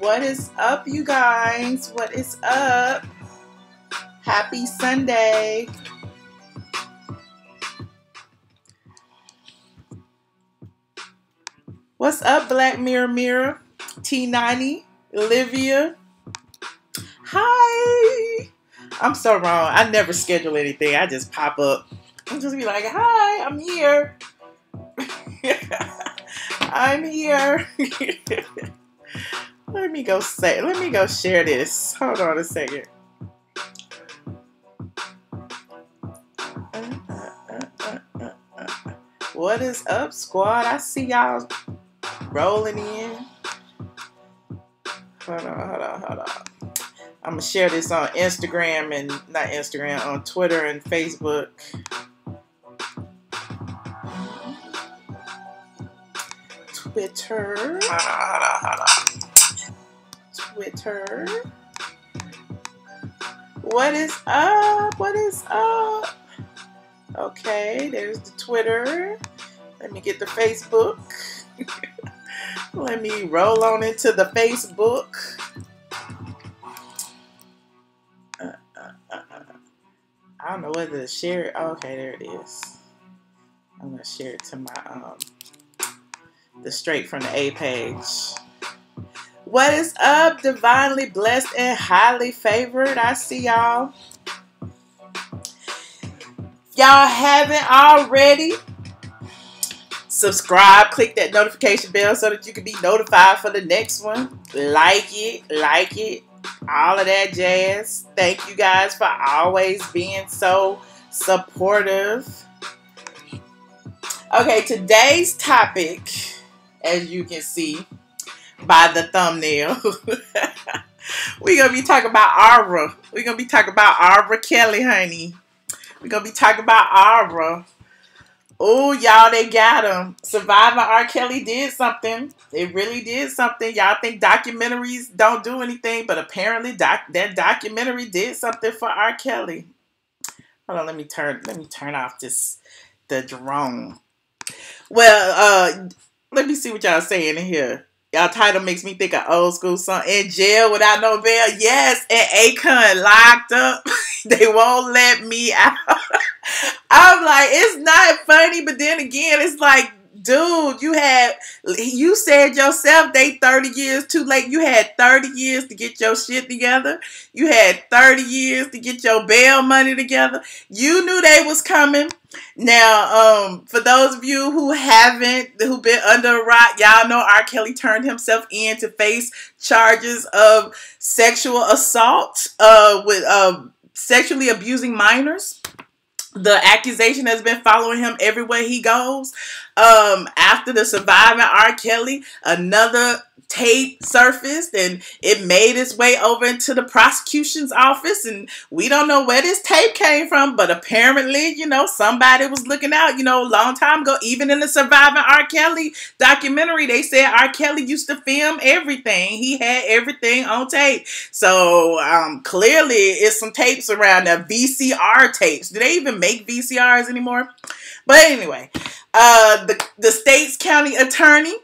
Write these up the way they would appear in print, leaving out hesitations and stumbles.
What is up, you guys? What is up? Happy Sunday. What's up, Black Mirror? T90, Olivia. Hi. I'm so wrong. I never schedule anything. I just pop up. I'll just be like, hi, I'm here. I'm here. Let me go share this. Hold on a second. What is up, squad? I see y'all rolling in. Hold on. I'm gonna share this on Instagram and not Instagram, on Twitter and Facebook. Twitter. What is up? What is up? Okay, there's the Twitter. Let me get the Facebook. Let me roll on into the Facebook. I don't know whether to share it. Okay, there it is. I'm gonna share it to my the straight from the A page. What is up, divinely blessed and highly favored? I see y'all. Y'all haven't already, subscribe, click that notification bell so that you can be notified for the next one. Like it, all of that jazz. Thank you guys for always being so supportive. Okay, today's topic, as you can see by the thumbnail, we're going to be talking about Aura. We're going to be talking about Aura Kelly, honey. We're going to be talking about Aura. Oh, y'all, they got him. Survivor R. Kelly did something. It really did something. Y'all think documentaries don't do anything, but apparently that documentary did something for R. Kelly. Hold on, let me turn off the drone. Well, let me see what y'all saying in here. Y'all title makes me think of old school song. In jail without no bail. Yes, and Akon locked up. They won't let me out. I'm like, it's not funny, but then again, it's like, dude, you said yourself they 30 years too late. You had 30 years to get your shit together. You had 30 years to get your bail money together. You knew they was coming. Now, for those of you who been under a rock, y'all know R. Kelly turned himself in to face charges of sexual assault with sexually abusing minors. The accusation has been following him everywhere he goes. After the surviving R. Kelly, another tape surfaced and it made its way over into the prosecution's office, and we don't know where this tape came from, but apparently, somebody was looking out, a long time ago. Even in the surviving R. Kelly documentary, they said R. Kelly used to film everything. He had everything on tape. So clearly it's some tapes around there, VCR tapes. Do they even make VCRs anymore? But anyway, the state's county attorney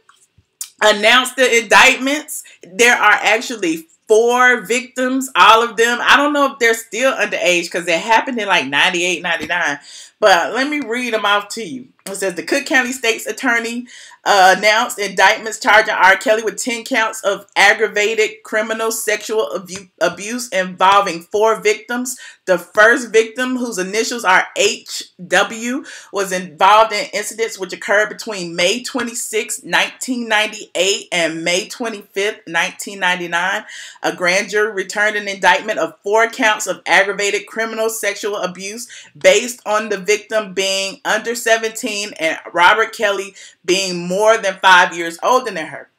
announced the indictments. There are actually 4 victims, all of them. I don't know if they're still underage because it happened in like 98, 99. But let me read them off to you. It says the Cook County State's Attorney announced indictments charging R. Kelly with 10 counts of aggravated criminal sexual abuse involving 4 victims. The first victim, whose initials are HW, was involved in incidents which occurred between May 26, 1998 and May 25, 1999. A grand jury returned an indictment of 4 counts of aggravated criminal sexual abuse based on the victim being under 17 and Robert Kelly being more than 5 years older than her.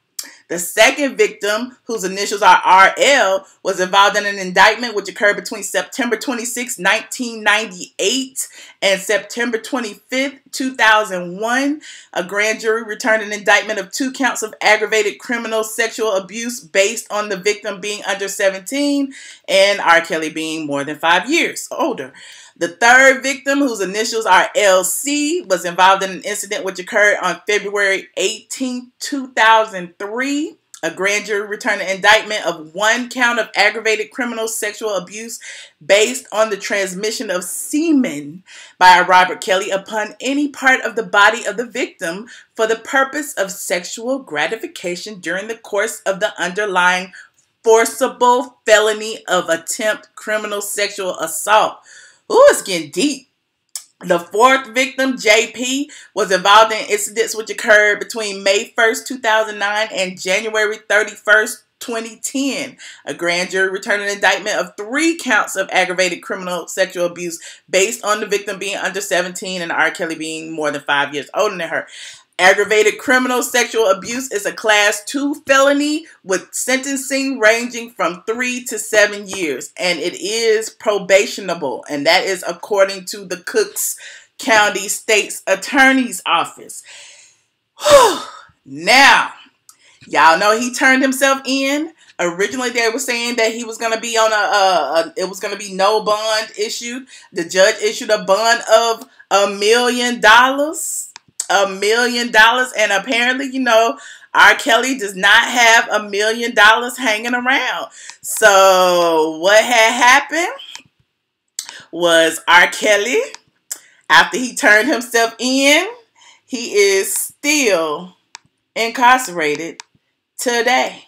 The second victim, whose initials are RL, was involved in an indictment which occurred between September 26, 1998 and September 25, 2001. A grand jury returned an indictment of 2 counts of aggravated criminal sexual abuse based on the victim being under 17 and R. Kelly being more than 5 years older. The third victim, whose initials are LC, was involved in an incident which occurred on February 18, 2003. A grand jury returned an indictment of 1 count of aggravated criminal sexual abuse based on the transmission of semen by Robert Kelly upon any part of the body of the victim for the purpose of sexual gratification during the course of the underlying forcible felony of attempt criminal sexual assault. Ooh, it's getting deep. The 4th victim, JP, was involved in incidents which occurred between May 1st, 2009 and January 31st, 2010. A grand jury returned an indictment of 3 counts of aggravated criminal sexual abuse based on the victim being under 17 and R. Kelly being more than 5 years older than her. Aggravated criminal sexual abuse is a Class 2 felony with sentencing ranging from 3 to 7 years, and it is probationable, and that is according to the Cooks County State's Attorney's Office. Now, y'all know he turned himself in. Originally, they were saying that he was going to be on it was going to be no bond issued. The judge issued a bond of $1 million. $1 million, and apparently, you know, R. Kelly does not have $1 million hanging around. So what had happened was R. Kelly, after he turned himself in, he is still incarcerated today.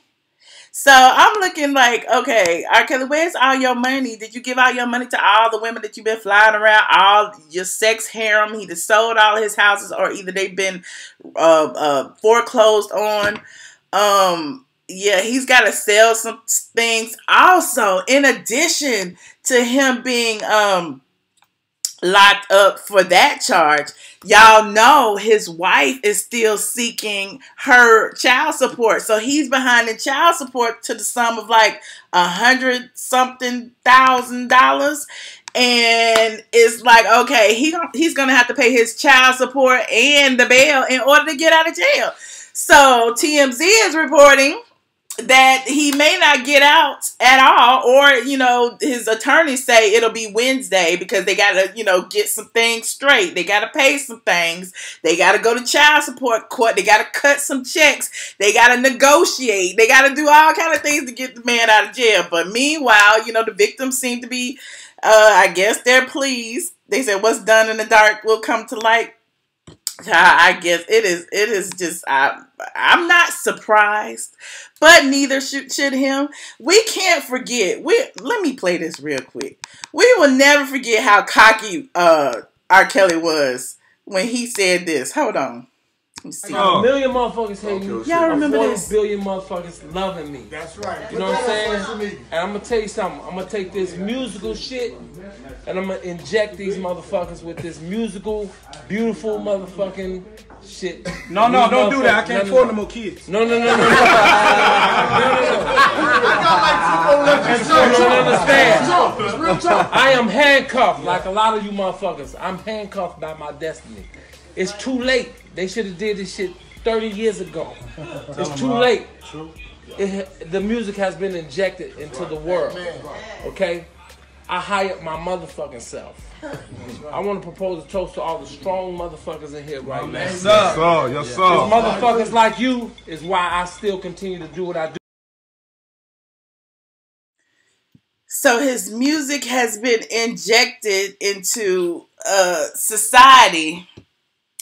So I'm looking like, okay, R. Kelly, where's all your money? Did you give all your money to all the women that you've been flying around, all your sex harem? He just sold all his houses, or either they've been foreclosed on. Yeah, he's got to sell some things. Also, in addition to him being locked up for that charge, y'all know his wife is still seeking her child support. So he's behind in child support to the sum of like $100-something thousand. And it's like, okay, he's going to have to pay his child support and the bail in order to get out of jail. So TMZ is reporting that he may not get out at all, or, you know, his attorneys say it'll be Wednesday because they got to, you know, get some things straight. They got to pay some things. They got to go to child support court. They got to cut some checks. They got to negotiate. They got to do all kind of things to get the man out of jail. But meanwhile, you know, the victims seem to be, I guess they're pleased. They said what's done in the dark will come to light. I guess it is just, I'm not surprised, but neither should him. We can't forget, let me play this real quick. We will never forget how cocky R. Kelly was when he said this. Hold on. Let me see. A million motherfuckers hating me. Y'all remember this? 40 billion motherfuckers loving me. That's right. You know what I'm saying? And I'm going to tell you something. I'm going to take this musical shit and I'm going to inject these motherfuckers with this musical, beautiful motherfucking shit. No, don't do that. I can't afford no more kids. No. No. I am handcuffed like a lot of you motherfuckers. I'm handcuffed by my destiny. It's too late. They should have did this shit 30 years ago. It's too late. The music has been injected into the world. Okay? I hired my motherfucking self. I want to propose a toast to all the strong motherfuckers in here right now. Yes, sir. Yes, sir. Motherfuckers like you is why I still continue to do what I do. So his music has been injected into society.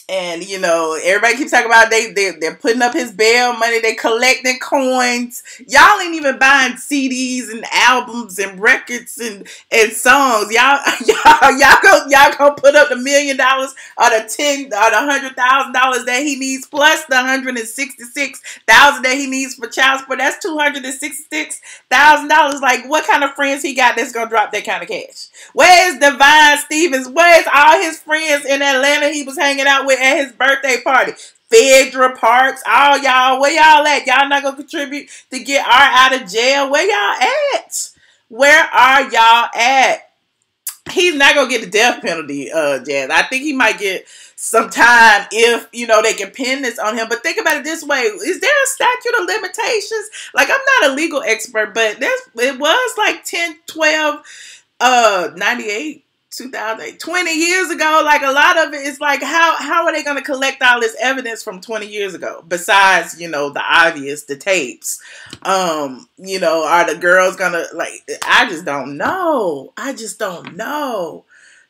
And, you know, everybody keeps talking about they're putting up his bail money. They collecting coins. Y'all ain't even buying CDs and albums and records and songs. Y'all gonna put up the $1 million or the $100,000 that he needs, plus the $166,000 that he needs for child support. That's $266,000. Like, what kind of friends he got that's gonna drop that kind of cash? Where's Divine Stevens? Where's all his friends in Atlanta he was hanging out with at his birthday party? Phaedra Parks, all y'all, where y'all at? Y'all not gonna contribute to get R out of jail? Where y'all at? Where are y'all at? He's not gonna get the death penalty, Jazz. I think he might get some time if, you know, they can pin this on him. But think about it this way. Is there a statute of limitations? Like, I'm not a legal expert, but it was like 10, 12, 98. 2008, 20 years ago. Like, a lot of it is like, how are they going to collect all this evidence from 20 years ago? Besides, you know, the obvious, the tapes. You know, are the girls going to, like, I just don't know. I just don't know.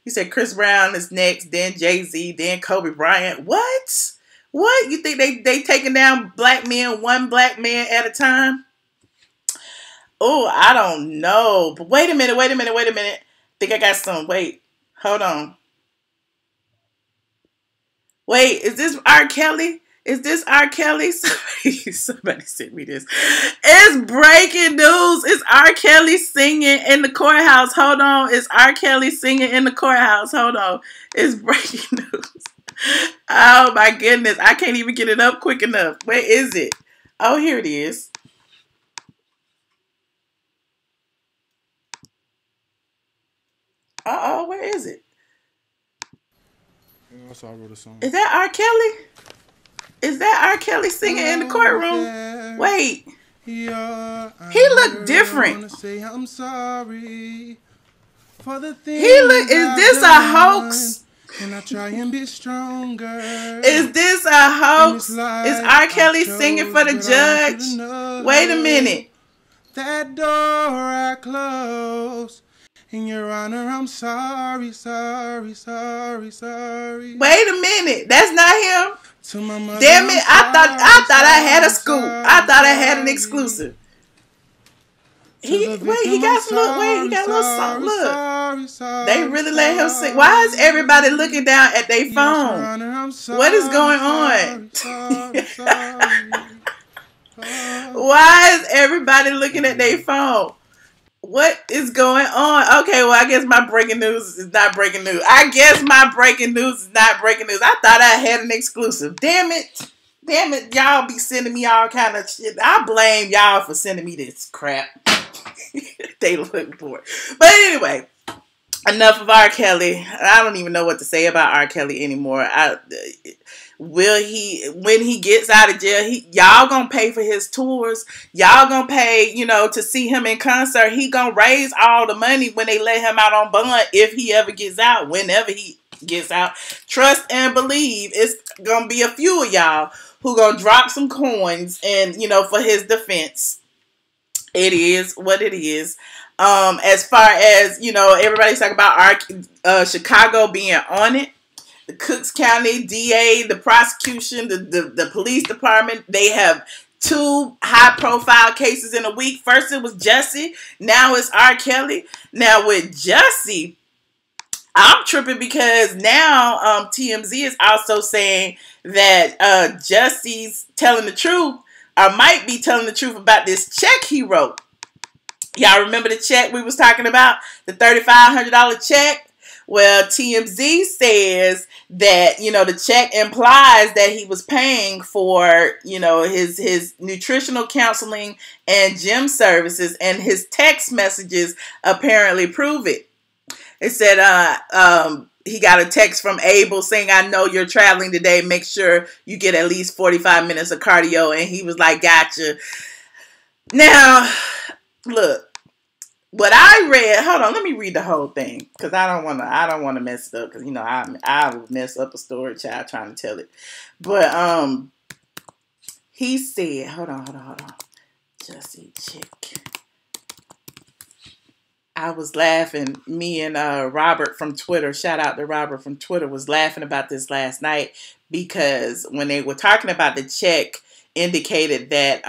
You said Chris Brown is next, then Jay-Z, then Kobe Bryant. What? What? You think they taking down black men, one black man at a time? Oh, I don't know. But wait a minute. I think I got some. Wait. Hold on. Wait, is this R. Kelly? Is this R. Kelly? Somebody sent me this. It's breaking news. It's R. Kelly singing in the courthouse. Hold on. It's R. Kelly singing in the courthouse. Hold on. It's breaking news. Oh my goodness. I can't even get it up quick enough. Where is it? Oh, here it is. Uh-oh, where is it? That's how I wrote a song. Is that R. Kelly? Is that R. Kelly singing in the courtroom? Wait. He looked different. Say I'm sorry for the is this a hoax? And I try and be stronger. Is this a hoax? Is R. Kelly singing for the judge? Wait a minute. That door I closed. In your honor, I'm sorry. Wait a minute. That's not him. To my mother, damn it. I thought I had a scoop. I thought I had an exclusive. He got a little something. Look. They really let him sing. Why is everybody looking down at their phone? What is going on? Why is everybody looking at their phone? What is going on? Okay, well, I guess my breaking news is not breaking news. I thought I had an exclusive. Damn it. Y'all be sending me all kind of shit. I blame y'all for sending me this crap. They look for it. But anyway, enough of R. Kelly. I don't even know what to say about R. Kelly anymore. When he gets out of jail, y'all gonna pay for his tours. Y'all gonna pay, to see him in concert. He gonna raise all the money when they let him out on bond, if he ever gets out, whenever he gets out. Trust and believe it's gonna be a few of y'all who gonna drop some coins and, for his defense. It is what it is. As far as, everybody's talking about Chicago being on it. The Cooks County DA, the prosecution, the police department, they have 2 high-profile cases in a week. First it was Jussie, now it's R. Kelly. Now with Jussie, I'm tripping because now TMZ is also saying that Jussie's telling the truth, or might be telling the truth about this check he wrote. Y'all remember the check we was talking about? The $3,500 check? Well, TMZ says that, the check implies that he was paying for, his nutritional counseling and gym services, and his text messages apparently prove it. It said he got a text from Abel saying, I know you're traveling today. Make sure you get at least 45 minutes of cardio. And he was like, gotcha. Now, look. What I read, hold on, let me read the whole thing, because I don't want to mess it up, because I would mess up a story, child, trying to tell it. But he said, hold on, Jussie chick. I was laughing. Me and Robert from Twitter, shout out to Robert from Twitter, was laughing about this last night, because when they were talking about the check, indicated that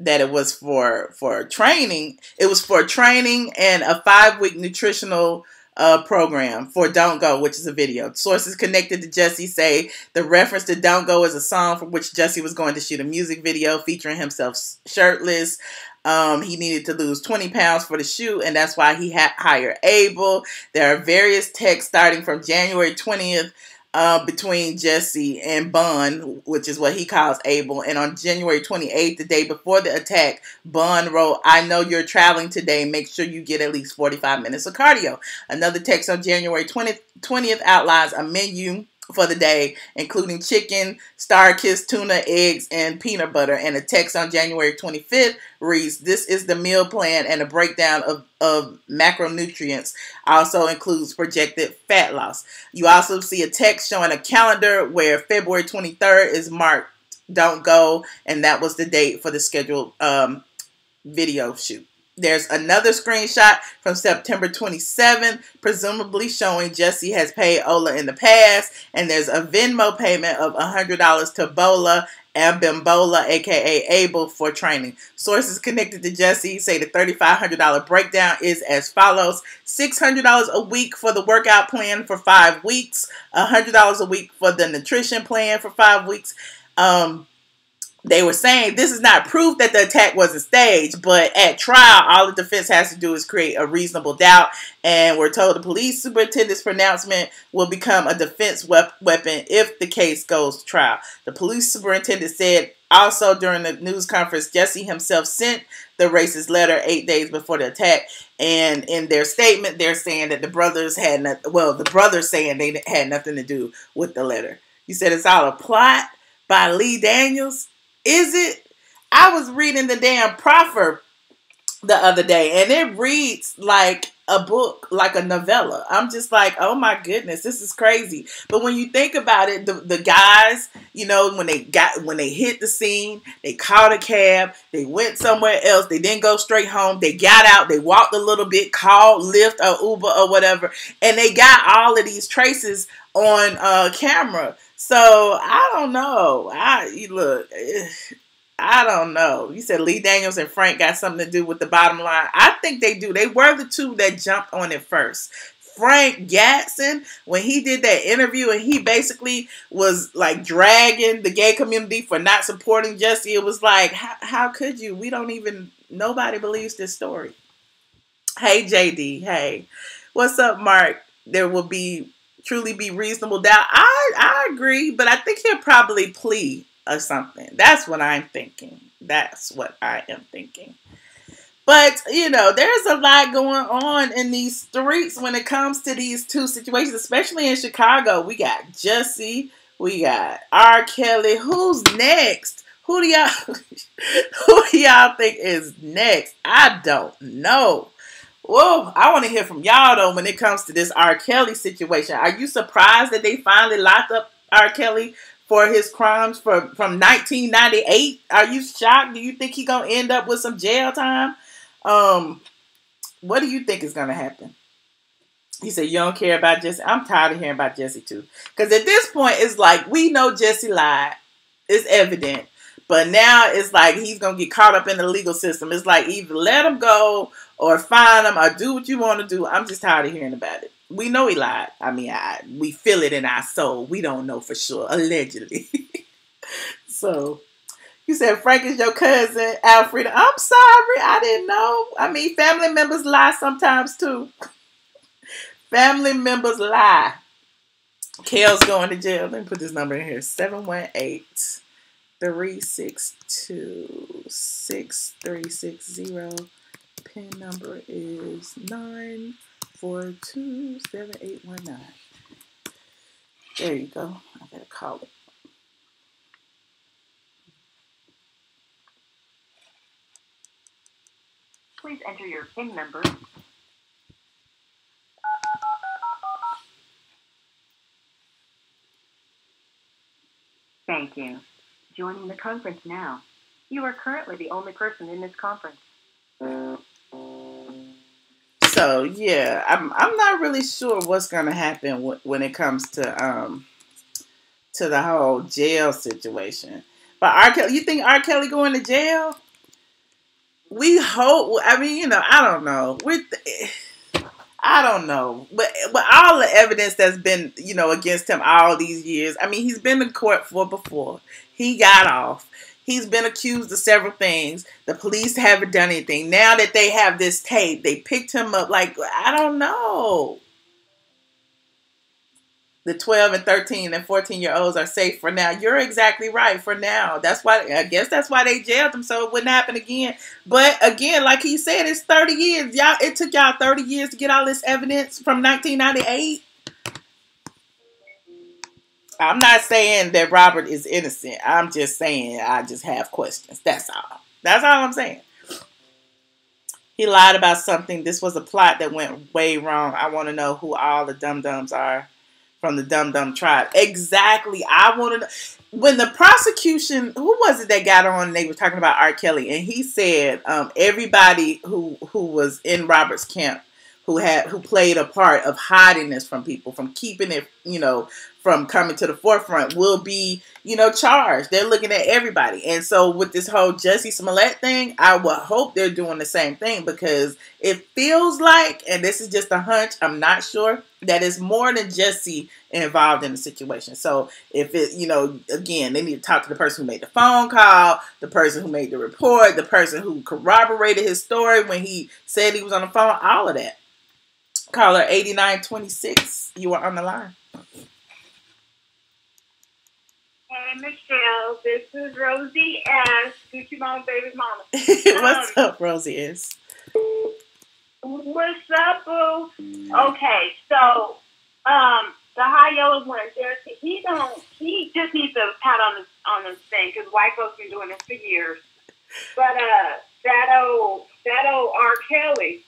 that it was for training. It was for training and a 5-week nutritional program for Don't Go, which is a video. Sources connected to Jussie say the reference to Don't Go is a song for which Jussie was going to shoot a music video featuring himself shirtless. He needed to lose 20 pounds for the shoot, and that's why he hired Abel. There are various texts starting from January 20th between Jussie and Bun, which is what he calls Abel. And on January 28th, the day before the attack, Bun wrote, I know you're traveling today. Make sure you get at least 45 minutes of cardio. Another text on January 20th outlines a menu for the day, including chicken, star-kissed tuna, eggs, and peanut butter. And a text on January 25th reads, "This is the meal plan and a breakdown of macronutrients. Also includes projected fat loss." You also see a text showing a calendar where February 23rd is marked "Don't Go," and that was the date for the scheduled video shoot. There's another screenshot from September 27th, presumably showing Jussie has paid Ola in the past, and there's a Venmo payment of $100 to Bola Abimbola, aka Abel, for training. Sources connected to Jussie say the $3,500 breakdown is as follows: $600 a week for the workout plan for 5 weeks, $100 a week for the nutrition plan for 5 weeks. They were saying this is not proof that the attack wasn't staged, but at trial, all the defense has to do is create a reasonable doubt, and we're told the police superintendent's pronouncement will become a defense weapon if the case goes to trial. The police superintendent said also during the news conference, Jussie himself sent the racist letter 8 days before the attack, and in their statement, they're saying that the brothers had nothing, well, the brothers saying they had nothing to do with the letter. You said it's all a plot by Lee Daniels. Is it? I was reading the damn proffer the other day, and it reads like a book, like a novella. I'm just like, oh my goodness, this is crazy. But when you think about it, the guys, you know, when they hit the scene, they called a cab, they went somewhere else, they didn't go straight home, they got out, they walked a little bit, called Lyft or Uber or whatever, and they got all of these traces on camera. So I don't know. I don't know. You said Lee Daniels and Frank got something to do with the bottom line. I think they do. They were the two that jumped on it first. Frank Gatson, when he did that interview and he basically was like dragging the gay community for not supporting Jussie, it was like, how could you? We don't even, nobody believes this story. Hey, JD. Hey. What's up, Mark? There will truly be reasonable doubt. I agree, but I think he'll probably plea or something. That's what I'm thinking. That's what I am thinking. But, you know, there's a lot going on in these streets when it comes to these two situations, especially in Chicago. We got Jussie, we got R. Kelly. Who's next? Who do y'all think is next? I don't know. Whoa, I want to hear from y'all, though, when it comes to this R. Kelly situation. Are you surprised that they finally locked up R. Kelly for his crimes from 1998? Are you shocked? Do you think he's going to end up with some jail time? What do you think is going to happen? He said, you don't care about Jussie? I'm tired of hearing about Jussie, too. Because at this point, it's like, we know Jussie lied. It's evident. But now it's like he's going to get caught up in the legal system. It's like either let him go or fine him or do what you want to do. I'm just tired of hearing about it. We know he lied. I mean, we feel it in our soul. We don't know for sure. Allegedly. So, you said Frank is your cousin, Alfreda. I'm sorry. I didn't know. I mean, family members lie sometimes, too. Family members lie. Kale's going to jail. Let me put this number in here. 718-362-6360. PIN number is 9427819. There you go. I gotta call it. Please enter your PIN number. Thank you. Joining the conference now. You are currently the only person in this conference. So yeah, I'm not really sure what's gonna happen when it comes to the whole jail situation. But R. Kelly, you think R. Kelly going to jail? We hope. I mean, you know, I don't know. I don't know. But all the evidence that's been, you know, against him all these years. I mean, he's been in court before. He got off. He's been accused of several things. The police haven't done anything. Now that they have this tape, they picked him up. Like, I don't know. The 12 and 13 and 14-year-olds are safe for now. You're exactly right, for now. That's why, I guess that's why they jailed him, so it wouldn't happen again. But again, like he said, it's 30 years. Y'all, it took y'all 30 years to get all this evidence from 1998. I'm not saying that Robert is innocent. I'm just saying I just have questions. That's all. That's all I'm saying. He lied about something. This was a plot that went way wrong. I want to know who all the dum-dums are from the dum-dum tribe. Exactly. I want to know. When the prosecution, who was it that got on and they were talking about R. Kelly, and he said everybody who was in Robert's camp who played a part of hiding this from people, from keeping it, from coming to the forefront, will be, charged. They're looking at everybody. And so with this whole Jussie Smollett thing, I would hope they're doing the same thing, because it feels like, and this is just a hunch, I'm not sure, that it's more than Jussie involved in the situation. So if it, again, they need to talk to the person who made the phone call, the person who made the report, the person who corroborated his story when he said he was on the phone, all of that. Caller 8926, you are on the line. Hey, Michelle, this is Rosie S. Gucci Mama, baby mama. What's up, Rosie S? What's up, boo? Okay, so, the high yellow one, he just needs a pat on his thing, because white folks been doing this for years. But, that old R. Kelly,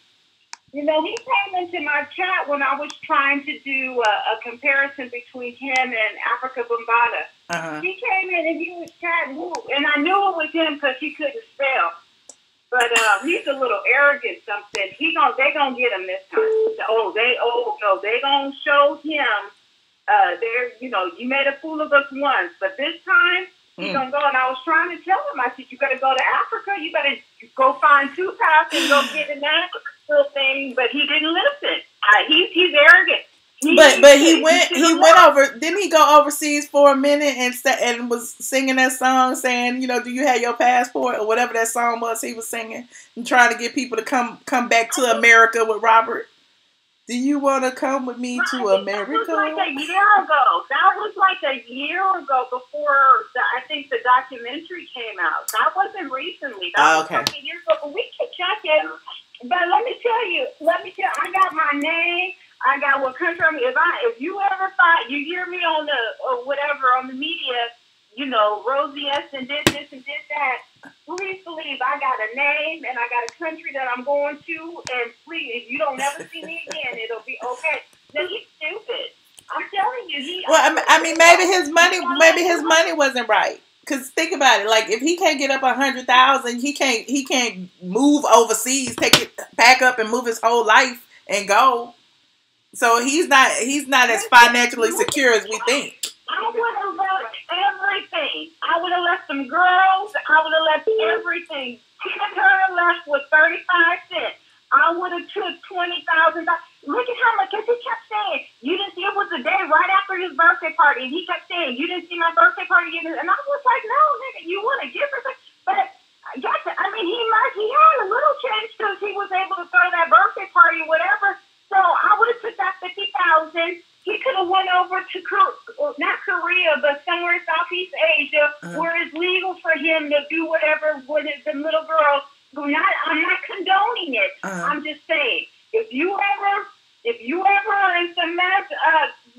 he came into my chat when I was trying to do a comparison between him and Africa Bambaataa. Uh-huh. He came in and he was chatting, and I knew it was him because he couldn't spell. But he's a little arrogant, something. They gonna get him this time. They gonna show him. You made a fool of us once, but this time he's gonna go. And I was trying to tell him, I said, you better go to Africa. You better go find Tupac and go get in that little thing. But he didn't listen. He's arrogant. But he went over. Didn't he go overseas for a minute and was singing that song, saying, do you have your passport, or whatever that song was he was singing, and trying to get people to come back to America with Robert? Do you want to come with me to America? That was like a year ago. That was like a year ago before I think the documentary came out. That wasn't recently. That was like a year ago. But we can check it. But let me tell you, I got my name. I got what country I'm in. If you ever find, you hear me on the media, Rosie S. and did this and did that, please believe I got a name and I got a country that I'm going to, and please, if you don't ever see me again, it'll be okay. No, he's stupid. I'm telling you, maybe his money wasn't right. Cause think about it, like if he can't get up 100,000, he can't move overseas, pack up and move his whole life and go. So he's not as financially secure as we think. I would have left everything. I would have left some girls. I would have left everything. Tina Turner left with 35 cents. I would have took $20,000. Look at how much, because he kept saying, you didn't see, it was the day right after his birthday party, and he kept saying, you didn't see my birthday party, and I was like, no, nigga, you want to give her something? But he had a little change because he was able to throw that birthday party or whatever. So I would have took that $50,000. He could have went over to not Korea, but somewhere in Southeast Asia, where it's legal for him to do whatever with the little girls. I'm not condoning it. I'm just saying, if you ever are in some mess,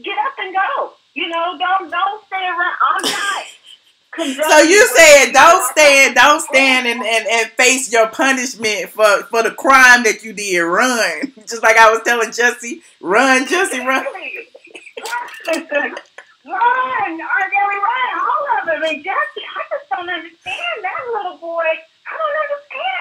get up and go. Don't stay around. I'm not. So you said don't stand and face your punishment for the crime that you did. Run. Just like I was telling Jussie, run, Jussie, run. Run, all of them. And Jussie, I just don't understand that little boy. I don't understand.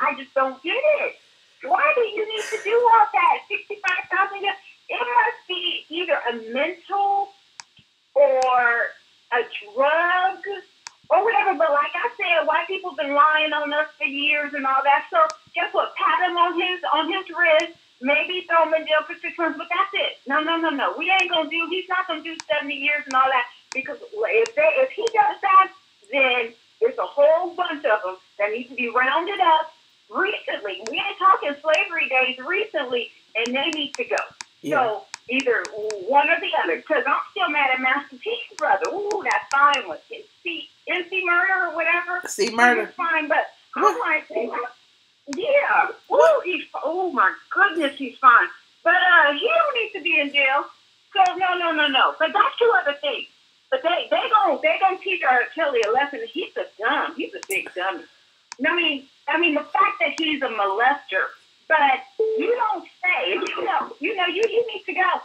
I just don't get it. Why do you need to do all that? 65,000. It must be either a mental or a drug or whatever. But like I said, white people been lying on us for years and all that. So guess what? Pat him on his wrist. Maybe throw him in jail for 6 months, but that's it. No. He's not going to do 70 years and all that, because if he does that, then there's a whole bunch of them that need to be rounded up recently. We ain't talking slavery days, recently, and they need to go. Yeah. So either one or the other, because I'm still mad at Master P's brother. Ooh, that fine one. MC Murder or whatever. C Murder. He's fine, but I'm like, yeah. Oh my goodness, he's fine. But he don't need to be in jail. No. But that's two other things. But they gonna teach R. Kelly a lesson. He's a big dummy. I mean the fact that he's a molester, but you don't say. You need to go.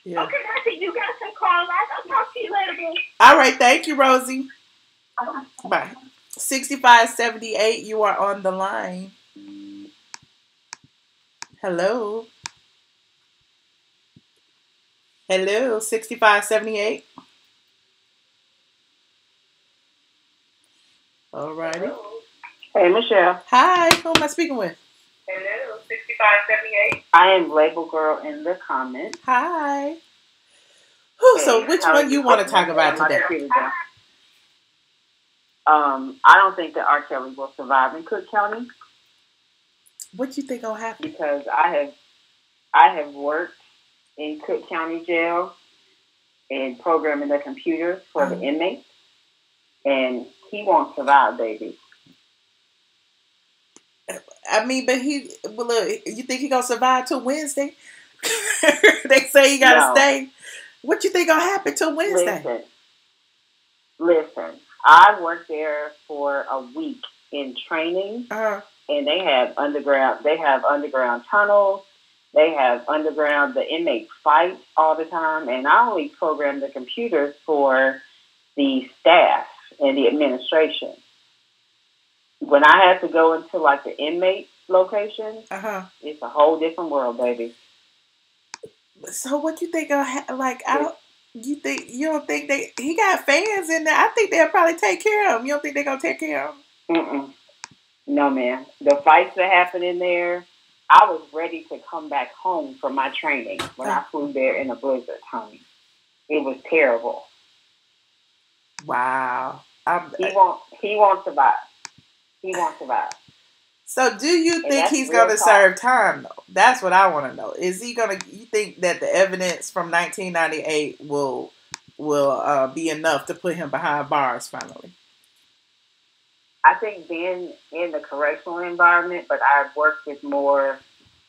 Yeah. Okay, that's it. You got some calls. I'll talk to you later, girl. All right, thank you, Rosie. Bye. 6578, you are on the line. Hello. Hello, 6578. All righty. Hey, Michelle. Hi, who am I speaking with? Hello, 6578. I am Label Girl in the comments. Hi. Whew, hey, so which one you want to talk about today? I don't think that R. Kelly will survive in Cook County. What you think will happen? Because I have worked in Cook County Jail and programming the computers for the inmates, and he won't survive, baby. I mean, but look, you think he gonna survive till Wednesday? They say he gotta stay. What you think gonna happen till Wednesday? Listen. I worked there for a week in training, and they have underground tunnels. They have underground. The inmates fight all the time, and I only program the computers for the staff and the administration. When I have to go into like the inmate location, it's a whole different world, baby. So what you think? You don't think he got fans in there? I think they'll probably take care of him. You don't think they're gonna take care of him? No, man. The fights that happen in there, I was ready to come back home from my training when I flew there in a blizzard, honey. It was terrible. Wow. He won't survive. He won't survive. So do you think he's going to serve time, though? That's what I want to know. Is he going to, you think that the evidence from 1998 will be enough to put him behind bars finally? I think being in the correctional environment, but I've worked with more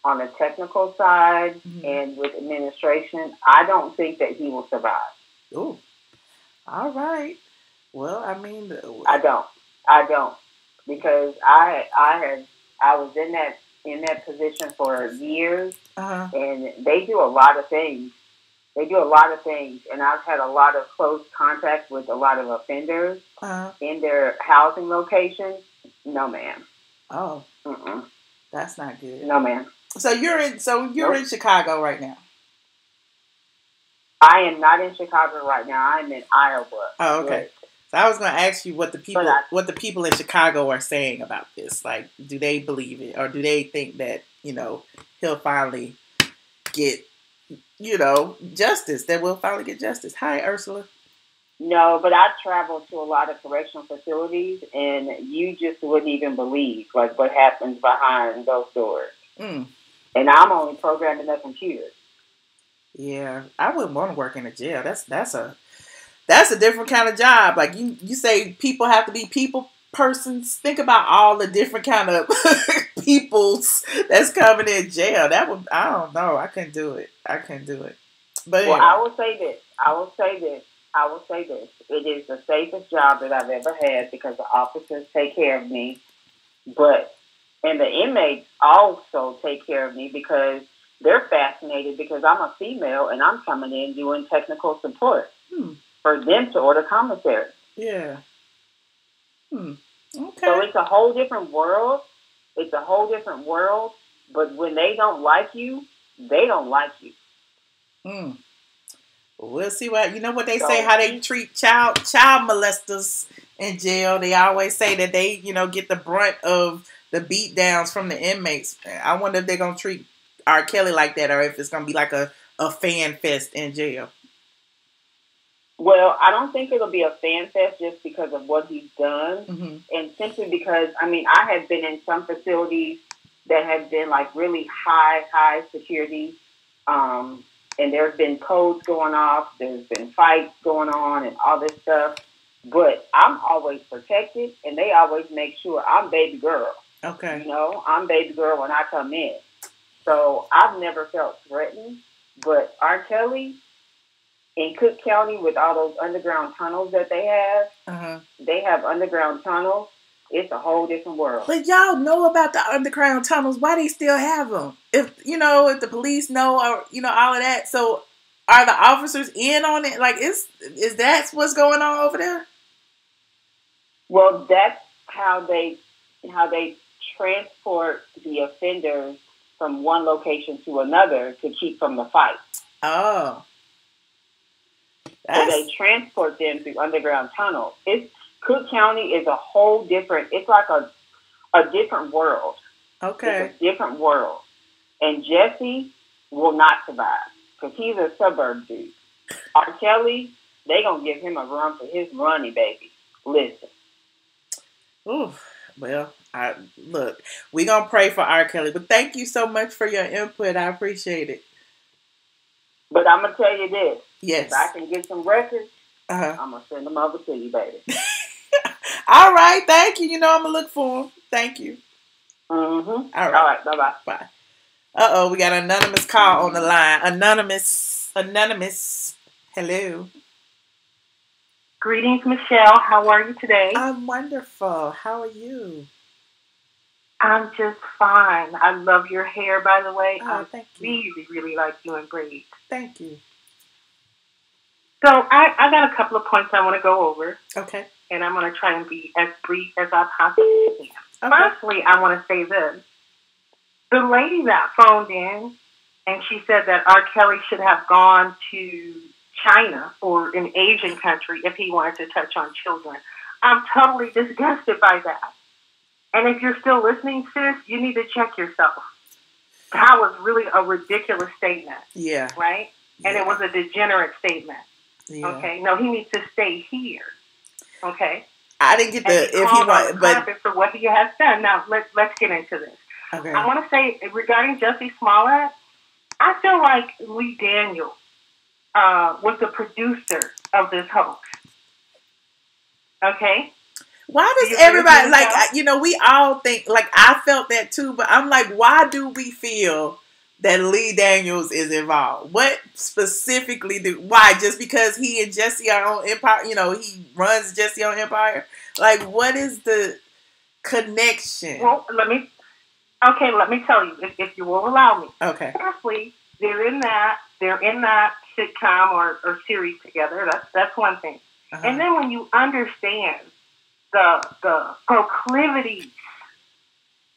on the technical side and with administration, I don't think that he will survive. Ooh. All right. Well, I mean... I don't. Because I was in that position for years, and they do a lot of things. And I've had a lot of close contact with a lot of offenders in their housing locations. No, ma'am. Oh, that's not good. No, ma'am. So you're in Chicago right now. I am not in Chicago right now. I'm in Iowa. Oh, okay. So I was going to ask you what the people in Chicago are saying about this. Like, do they believe it, or do they think that he'll finally get justice? That we'll finally get justice. Hi, Ursula. No, but I traveled to a lot of correctional facilities, and you just wouldn't even believe like what happens behind those doors. And I'm only programming the computers. Yeah, I wouldn't want to work in a jail. That's a different kind of job. Like you say, people have to be people persons. Think about all the different kind of peoples that's coming in jail. I don't know. I couldn't do it. But anyway. I will say this. It is the safest job that I've ever had because the officers take care of me, and the inmates also take care of me because they're fascinated because I'm a female and I'm coming in doing technical support for them to order commissary. Yeah. Okay. So it's a whole different world. But when they don't like you, they don't like you. We'll see what they say, how they treat child molesters in jail. They always say that they, get the brunt of the beat downs from the inmates. I wonder if they're going to treat R. Kelly like that, or if it's going to be like a fan fest in jail. Well, I don't think it'll be a fan fest just because of what he's done. And simply because, I have been in some facilities that have been like really high security, and there's been codes going off, there's been fights going on and all this stuff. But I'm always protected, and they always make sure I'm baby girl. Okay. I'm baby girl when I come in. So I've never felt threatened. But R. Kelly, in Cook County with all those underground tunnels that they have. They have underground tunnels. It's a whole different world. But y'all know about the underground tunnels. Why they still have them? If the police know, or all of that. So are the officers in on it? Like, is that what's going on over there? Well, that's how they transport the offenders from one location to another to keep from the fight. Oh. So they transport them through underground tunnels. Cook County is a whole different, it's like a different world. Okay. It's a different world. And Jussie will not survive because he's a suburb dude. R. Kelly, they going to give him a run for his money, baby. Listen. Ooh, well, look, we going to pray for R. Kelly, but thank you so much for your input. I appreciate it. But I'm going to tell you this. Yes. If I can get some records, I'm going to send them over to you, baby. All right. Thank you. I'm going to look for them. Thank you. Mm-hmm. All right. Bye-bye. Bye. Uh-oh. We got an anonymous call on the line. Anonymous. Hello. Greetings, Michelle. How are you today? I'm wonderful. How are you? I'm just fine. I love your hair, by the way. Oh, thank you. Really like you in braids. Thank you. So I got a couple of points I want to go over. Okay. And I'm going to try and be as brief as I possibly can. Okay. Firstly, I want to say this. The lady that phoned in, and she said that R. Kelly should have gone to China or an Asian country if he wanted to touch on children. I'm totally disgusted by that. And if you're still listening, sis, you need to check yourself. That was really a ridiculous statement. Yeah. Right? And it was a degenerate statement. Yeah. Okay? No, he needs to stay here. Okay? I didn't get but for what he has done. Now, let's get into this. Okay. I want to say, regarding Jussie Smollett, I feel like Lee Daniels was the producer of this hoax. Okay? Why does everybody, we all think, I felt that too, but I'm like, why do we feel that Lee Daniels is involved? What specifically why? Just because he and Jussie are on Empire, he runs Jussie on Empire? Like, what is the connection? Well, let me tell you, if you will allow me. Okay. Firstly, they're in that sitcom or series together. That's one thing. Uh-huh. And then when you understand the proclivities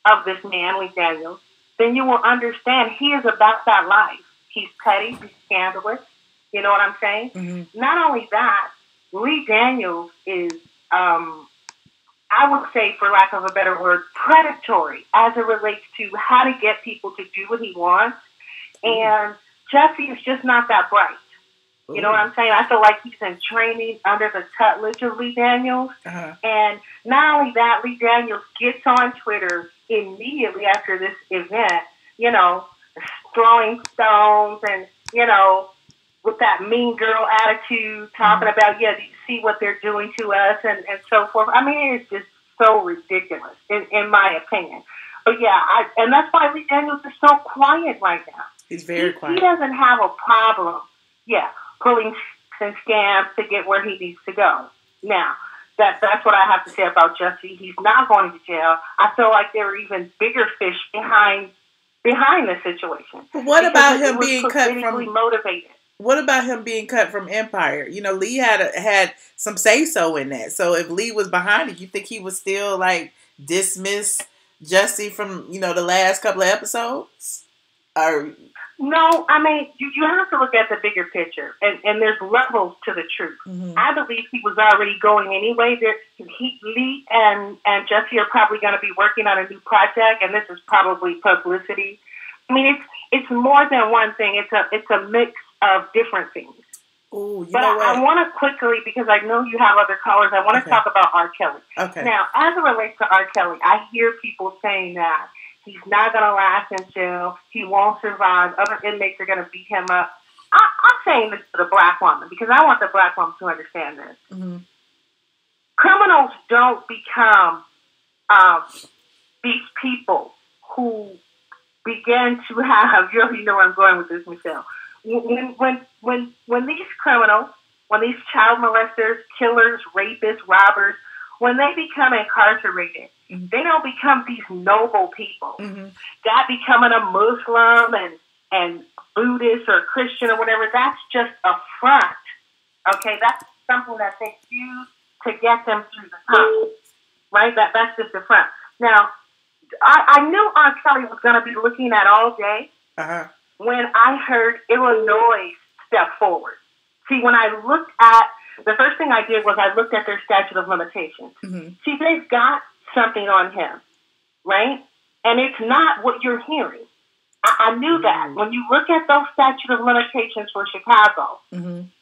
of this man, Lee Daniels, then you will understand he is about that life. He's petty, he's scandalous. You know what I'm saying? Mm-hmm. Not only that, Lee Daniels is, I would say, for lack of a better word, predatory as it relates to how to get people to do what he wants. And Jussie is just not that bright. You know what I'm saying? I feel like he's in training under the tutelage of Lee Daniels. Uh-huh. And not only that, Lee Daniels gets on Twitter immediately after this event, throwing stones and, with that mean girl attitude, talking about, do you see what they're doing to us and so forth. I mean, it's just so ridiculous, in my opinion. But and that's why Lee Daniels is so quiet right now. He's very quiet. He doesn't have a problem, pulling and scams to get where he needs to go. Now, that's what I have to say about Jussie. He's not going to jail. I feel like there are even bigger fish behind the situation. But what about him being cut from motivated? What about him being cut from Empire? Lee had some say so in that. So if Lee was behind it, you think he would still dismiss Jussie from the last couple of episodes? Or no, I mean, you have to look at the bigger picture, and there's levels to the truth. Mm-hmm. I believe he was already going anyway. Lee and Jussie are probably going to be working on a new project, and this is probably publicity. I mean, it's more than one thing. It's a mix of different things. Ooh, but I want to quickly, because I know you have other callers, I want to talk about R. Kelly. Okay. Now, as it relates to R. Kelly, I hear people saying that he's not going to last in jail. He won't survive. Other inmates are going to beat him up. I'm saying this to the black woman because I want the black woman to understand this. Mm-hmm. Criminals don't become these people who begin to have, you already know where I'm going with this, Michelle, when these criminals, when these child molesters, killers, rapists, robbers, when they become incarcerated, they don't become these noble people. That becoming a Muslim and Buddhist or Christian or whatever, that's just a front. Okay, that's something that they use to get them through the tunnel. Right? That's just a front. Now, I knew R. Kelly was going to be looking at all day when I heard Illinois step forward. See, when I looked at, the first thing I did was I looked at their statute of limitations. See, they've got something on him, right? And it's not what you're hearing. I knew that. When you look at those statute of limitations for Chicago,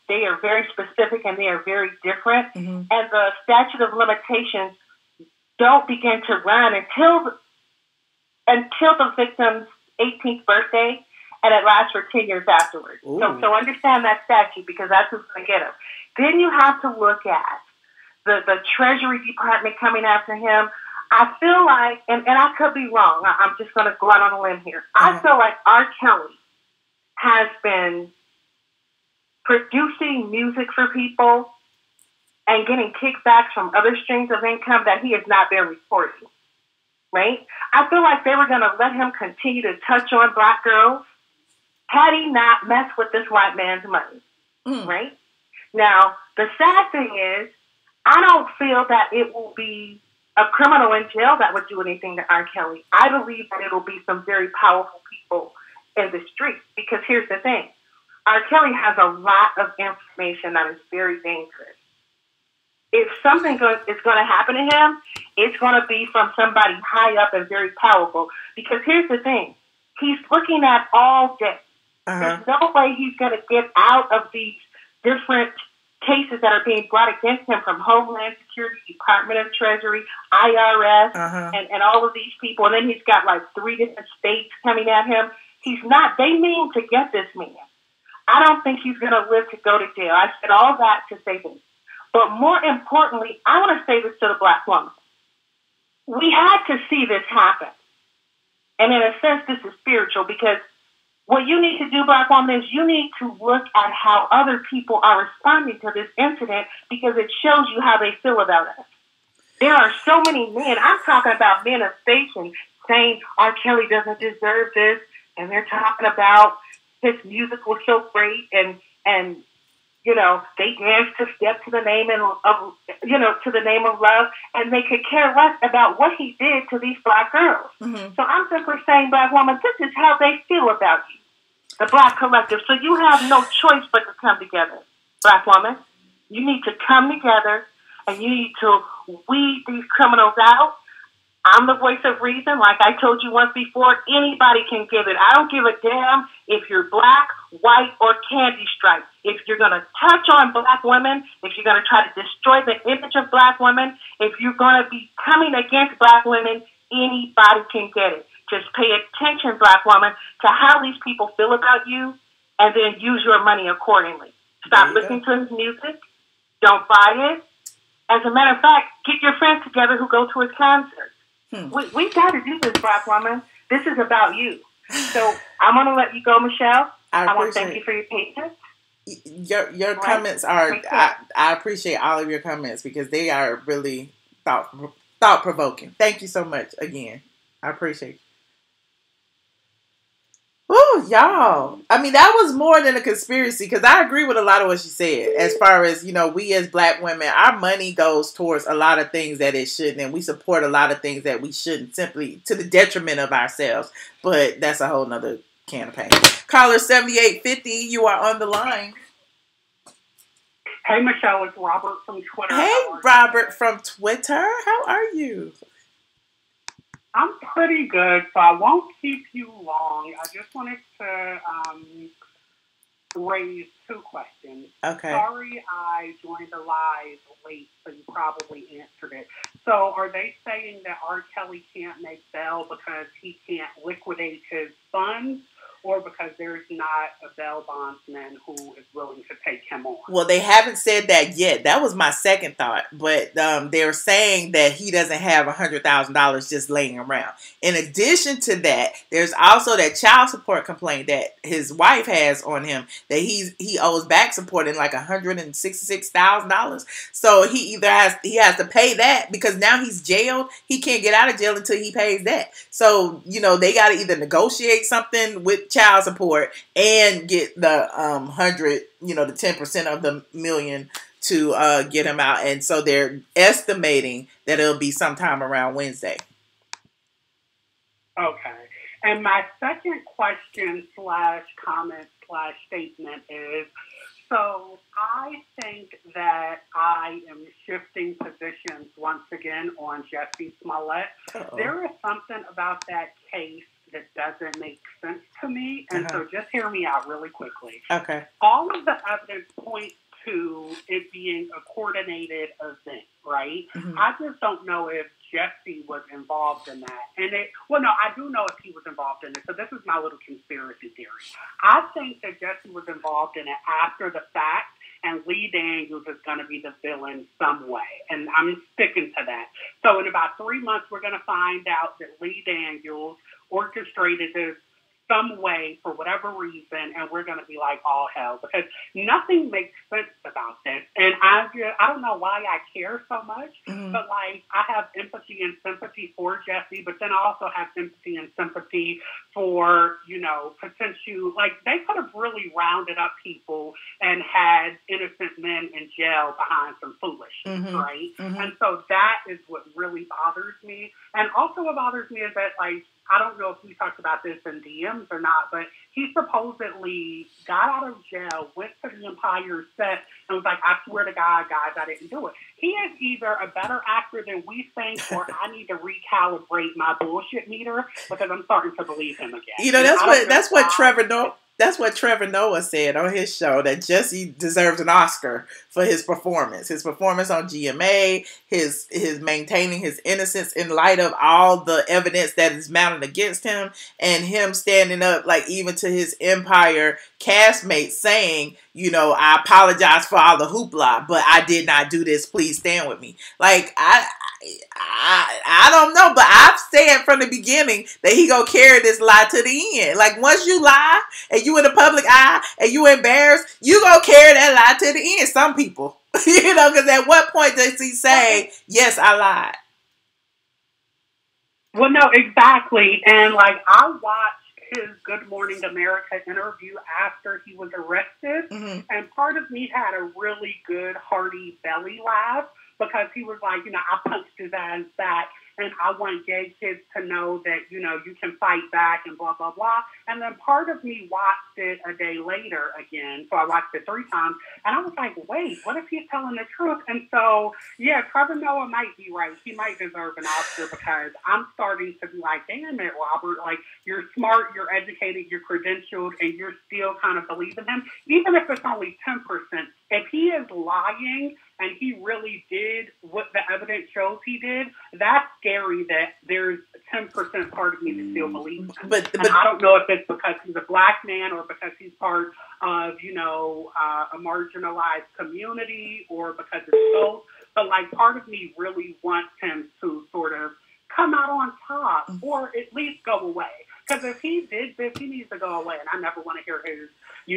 they are very specific and they are very different. And the statute of limitations don't begin to run until the victim's 18th birthday, and it lasts for 10 years afterwards. So understand that statute, because that's who's going to get him. Then you have to look at the Treasury Department coming after him. I feel like, and I could be wrong, I'm just going to go out on a limb here. I feel like R. Kelly has been producing music for people and getting kickbacks from other streams of income that he has not been reporting, right? I feel like they were going to let him continue to touch on black girls had he not messed with this white man's money, right? Now, the sad thing is, I don't feel that it will be a criminal in jail that would do anything to R. Kelly. I believe that it'll be some very powerful people in the streets, because here's the thing. R. Kelly has a lot of information that is very dangerous. If something is going to happen to him, it's going to be from somebody high up and very powerful. Because here's the thing. He's looking at all day. There's no way he's going to get out of these different cases that are being brought against him from Homeland Security, Department of Treasury, IRS, and all of these people. And then he's got like 3 different states coming at him. They mean to get this man. I don't think he's going to live to go to jail. I said all that to say this. But more importantly, I want to say this to the black woman. We had to see this happen. And in a sense, this is spiritual, because what you need to do, black woman, is you need to look at how other people are responding to this incident, because it shows you how they feel about us. There are so many men, I'm talking about men of station, saying R. Kelly doesn't deserve this, and they're talking about his music was so great, and you know, they danced to step to the name of love, and they could care less about what he did to these black girls. So I'm simply saying, black woman, this is how they feel about you, the black collective. So you have no choice but to come together, black woman. You need to come together, and you need to weed these criminals out. I'm the voice of reason. Like I told you once before, anybody can give it. I don't give a damn if you're black, white, or candy stripe. If you're going to touch on black women, if you're going to try to destroy the image of black women, if you're going to be coming against black women, anybody can get it. Just pay attention, black woman, to how these people feel about you, and then use your money accordingly. Stop listening to his music. Don't buy it. As a matter of fact, get your friends together who go to his concerts. We've got to do this, black woman. This is about you. So I'm going to let you go, Michelle. I want to thank you for your patience. Your comments are, I appreciate all of your comments, because they are really thought-provoking. Thank you so much again. I appreciate you. Ooh, y'all. I mean, that was more than a conspiracy, because I agree with a lot of what she said. As far as, you know, we as black women, our money goes towards a lot of things that it shouldn't, and we support a lot of things that we shouldn't, simply to the detriment of ourselves. But that's a whole nother can of paint. Caller 7850, you are on the line. Hey, Michelle, it's Robert from Twitter. Hey, Robert from Twitter. How are you? I'm pretty good, so I won't keep you long. I just wanted to raise 2 questions. Okay. Sorry I joined the live late, so you probably answered it. So are they saying that R. Kelly can't make bail because he can't liquidate his funds? or because there's not a bail bondsman who is willing to take him on? Well, they haven't said that yet. That was my second thought. But they're saying that he doesn't have $100,000 just laying around. In addition to that, there's also that child support complaint that his wife has on him that he owes back support in like $166,000. So he has to pay that because now he's jailed. He can't get out of jail until he pays that. So, they got to either negotiate something with child support and get the 100, the 10% of the million to get him out. And so they're estimating that it'll be sometime around Wednesday. Okay. And my second question / comment / statement is, so I think that I am shifting positions once again on Jussie Smollett. Uh-oh. There is something about that case that doesn't make sense to me. And so just hear me out really quickly. Okay. All of the evidence points to it being a coordinated event, right? Mm-hmm. I just don't know if Jussie was involved in that. I do know if he was involved in it. So this is my little conspiracy theory. I think that Jussie was involved in it after the fact, and Lee Daniels is going to be the villain some way. And I'm sticking to that. So in about 3 months, we're going to find out that Lee Daniels orchestrated this some way for whatever reason, and we're going to be like, all hell, because nothing makes sense about this. And I don't know why I care so much, but like I have empathy and sympathy for Jussie, but then I also have empathy and sympathy for, potential, like they could have really rounded up people and had innocent men in jail behind some foolishness, right? And so that is what really bothers me. And also what bothers me is that, like, I don't know if we talked about this in DMs or not, but he supposedly got out of jail, went to the Empire set, and was like, I swear to God, guys, I didn't do it. He is either a better actor than we think, or I need to recalibrate my bullshit meter because I'm starting to believe him again. That's what Trevor Noah. That's what Trevor Noah said on his show, that Jussie deserves an Oscar for his performance. His performance on GMA, his maintaining his innocence in light of all the evidence that is mounted against him, and him standing up, like, even to his Empire castmates saying, I apologize for all the hoopla, but I did not do this. Please stand with me. Like, I don't know, but I've said from the beginning that he gonna carry this lie to the end. Like, once you lie and you in the public eye and you embarrassed, you gonna carry that lie to the end. Some people, because at what point does he say, yes, I lied? Well, no, exactly. And like, I watched his Good Morning America interview after he was arrested, and part of me had a really good, hearty belly laugh, because he was like, I punched his ass back, and I want gay kids to know that, you can fight back and blah, blah, blah. And then part of me watched it a day later again. So I watched it 3 times, and I was like, wait, what if he's telling the truth? And so, yeah, Trevor Noah might be right. He might deserve an Oscar, because I'm starting to be like, damn it, Robert, like, you're smart, you're educated, you're credentialed, and you're still kind of believing him, even if it's only 10%. If he is lying and he really did what the evidence shows he did, that's scary that there's 10% part of me that still believes him. But I don't know if it's because he's a black man, or because he's part of, a marginalized community, or because it's both. But like, part of me really wants him to sort of come out on top, or at least go away. Because if he did this, he needs to go away, and I never want to hear his.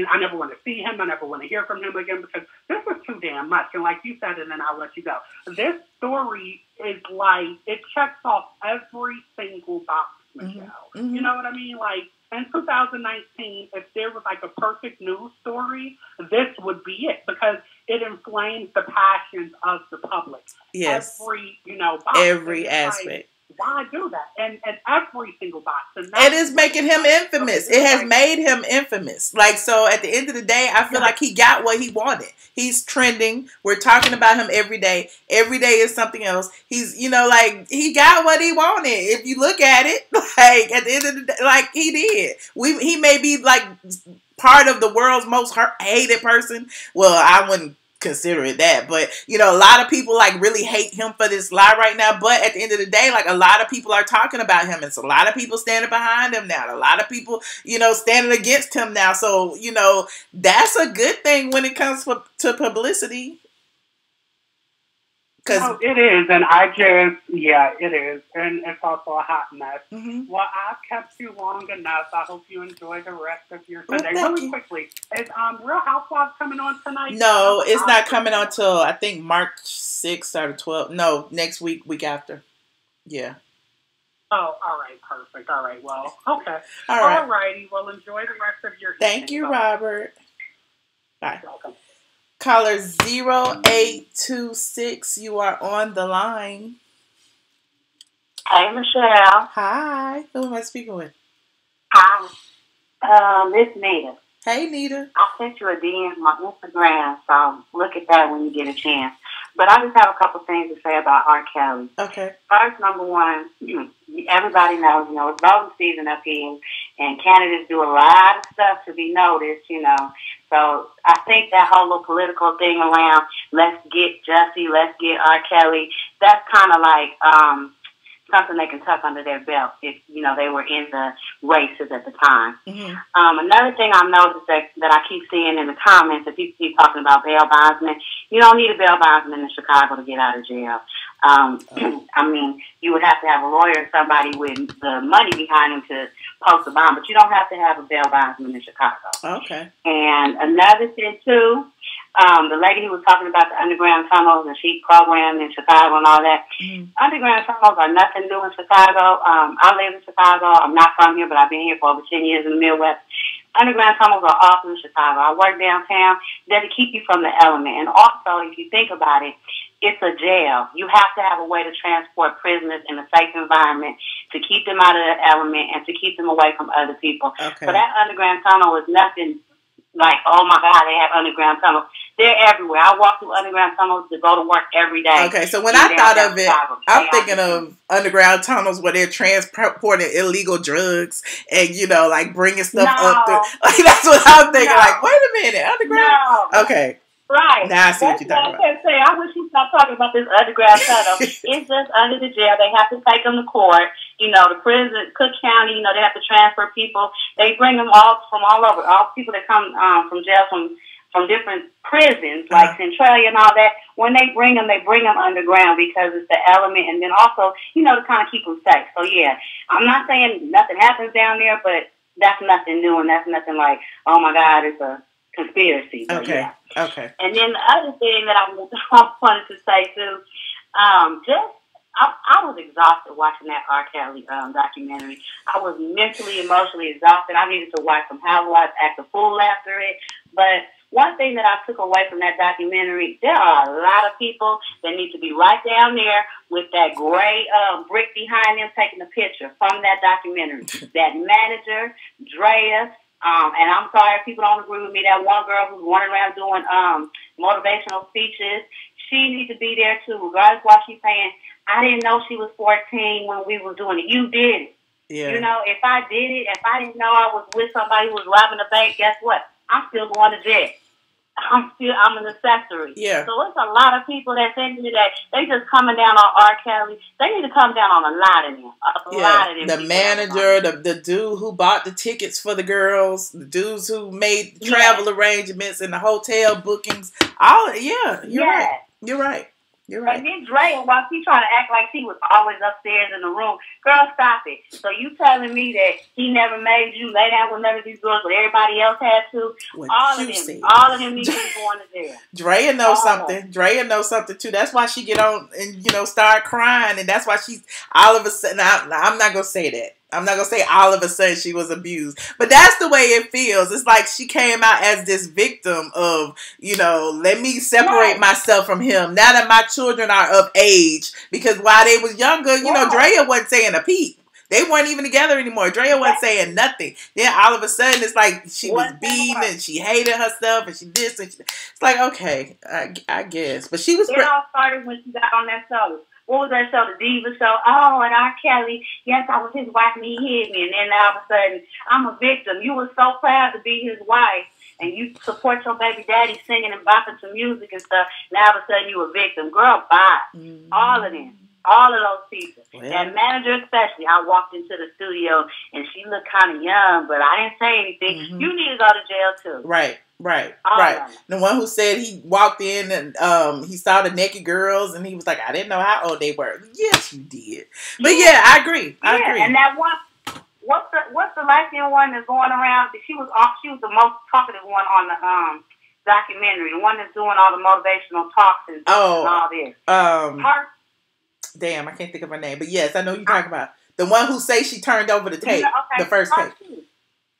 I never want to see him. I never want to hear from him again, because this was too damn much. And like you said, and then I'll let you go. This story is like, it checks off every single box, Michelle. You know what I mean? Like, in 2019, if there was like a perfect news story, this would be it, because it inflames the passions of the public. Yes. Every, box. Every aspect. Like, why do that? And every single box. And it is making him infamous. It has made him infamous. Like, so at the end of the day, I feel like he got what he wanted. He's trending. We're talking about him every day. Every day is something else. He's, like, he got what he wanted. If you look at it, like, at the end of the day, like, he did. He may be, like, part of the world's most hated person. Well, I wouldn't consider it that. But, you know, a lot of people like really hate him for this lie right now. But at the end of the day, like a lot of people are talking about him. It's a lot of people standing behind him now. A lot of people, you know, standing against him now. So, you know, that's a good thing when it comes to publicity. No, it is, and I just, yeah, it is, and it's also a hot mess. Well, I've kept you long enough. I hope you enjoy the rest of your Sunday. Really quickly, is Real Housewives coming on tonight? No, it's not coming on till, I think, March 6th or 12th. No, next week after. Yeah. Oh, all right, perfect. All right, well, okay. All righty, well, enjoy the rest of your Thank you, Robert. Bye. You're welcome. Caller 0826, you are on the line. Hey, Michelle. Hi. Who am I speaking with? Hi. It's Nita. Hey, Nita. I sent you a DM on Instagram, so look at that when you get a chance. But I just have a couple things to say about R. Kelly. Okay. First, number one, everybody knows, you know, it's voting season up here, and candidates do a lot of stuff to be noticed, you know. So I think that whole little political thing around, let's get Jussie, let's get R. Kelly, that's kind of like something they can tuck under their belt if, you know, they were in the races at the time. Another thing I've noticed that I keep seeing in the comments, that people keep talking about bail bondsmen. You don't need a bail bondsman in Chicago to get out of jail. I mean, you would have to have a lawyer or somebody with the money behind him to post a bond, but you don't have to have a bail bondsman in Chicago. Okay. And another thing, too, the lady who was talking about the underground tunnels and she programmed in Chicago and all that. Underground tunnels are nothing new in Chicago. I live in Chicago. I'm not from here, but I've been here for over 10 years in the Midwest. Underground tunnels are awesome in Chicago. I work downtown. They're to keep you from the element. And also, if you think about it, it's a jail. You have to have a way to transport prisoners in a safe environment to keep them out of the element and to keep them away from other people. Okay. So that underground tunnel is nothing like, oh my God, they have underground tunnels. They're everywhere. I walk through underground tunnels to go to work every day. Okay, so when I thought of it, I'm thinking of underground tunnels where they're transporting illegal drugs and, you know, like bringing stuff up through. Like, that's what I'm thinking. Like, wait a minute, underground? Okay. Right. Now I see what you're talking about. I wish you stopped talking about this underground tunnel. It's just under the jail. They have to take them to court. You know, the prison, Cook County, you know, they have to transfer people. They bring them all from all over. All people that come from jail from different prisons, like Centralia and all that. When they bring them underground because it's the element, and then also, you know, to kind of keep them safe. So, yeah, I'm not saying nothing happens down there, but that's nothing new, and that's nothing like, oh, my God, it's a conspiracy. Okay. Yeah. Okay. And then the other thing that I wanted to say, too, I was exhausted watching that R. Kelly documentary. I was mentally, emotionally exhausted. I needed to watch some Housewives act a fool after it. But one thing that I took away from that documentary, there are a lot of people that need to be right down there with that gray brick behind them taking a picture from that documentary. That manager, Drea, and I'm sorry if people don't agree with me, that one girl who's running around doing motivational speeches, she needs to be there too, regardless of what she's saying. I didn't know she was 14 when we were doing it. You did it. Yeah. You know, if I did it, if I didn't know I was with somebody who was robbing a bank, guess what? I'm still going to jail. I'm an accessory. Yeah. So it's a lot of people that say to me that they just coming down on R. Kelly. They need to come down on a lot of them. A lot of them. The manager, the dude who bought the tickets for the girls, the dudes who made travel arrangements and the hotel bookings. You're right. You're right. You're right. And then Drea, while she trying to act like she was always upstairs in the room, girl, stop it. So you telling me that he never made you lay down with none of these girls, but everybody else had to? All of them need to be going to jail. Drea knows something. Drea knows something too. That's why she get on and, you know, start crying, and that's why she's all of a sudden. I'm not gonna say that. I'm not going to say all of a sudden she was abused. But that's the way it feels. It's like she came out as this victim of, you know, let me separate myself from him. Now that my children are of age. Because while they was younger, you know, Drea wasn't saying a peep. They weren't even together anymore. Drea wasn't saying nothing. Then all of a sudden it's like she was beaten and she hated herself and she this and she, it's like, okay, I guess. But she was... It all started when she got on that show. What was that show? The Diva Show. Oh, and R. Kelly. Yes, I was his wife and he hid me. And then all of a sudden, I'm a victim. You were so proud to be his wife. and you support your baby daddy singing and bopping to music and stuff, now all of a sudden you a victim. Girl, bye. All of them. All of those people. Well, that manager especially, I walked into the studio and she looked kind of young, but I didn't say anything. You need to go to jail too. Right. The one who said he walked in and he saw the naked girls and he was like, I didn't know how old they were. Yes, you did. But yeah, I agree. And that one, what's the Latvian one that's going around? She was the most talkative one on the documentary, the one that's doing all the motivational talks and all this. Damn, I can't think of her name, but yes, I know you're talking about the one who say she turned over the tape, the first tape.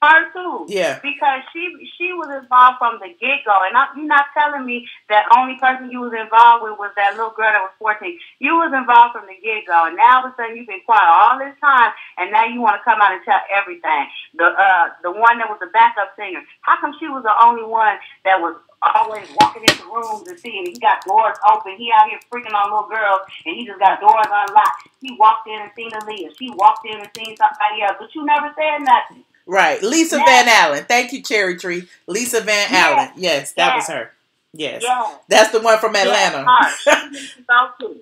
Her too. Yeah. Because she was involved from the get-go. And you're not telling me that only person you was involved with was that little girl that was 14. You was involved from the get-go. And now all of a sudden you've been quiet all this time, and now you want to come out and tell everything. The one that was the backup singer, how come she was the only one that was always walking into rooms and seeing he got doors open? He out here freaking on little girls, and he just got doors unlocked. He walked in and seen Aaliyah. She walked in and seen somebody else, but you never said nothing. Right. Lisa Van Allen. Thank you, Cherry Tree. Lisa Van Allen. Yes, that was her. Yes. That's the one from Atlanta. She's walking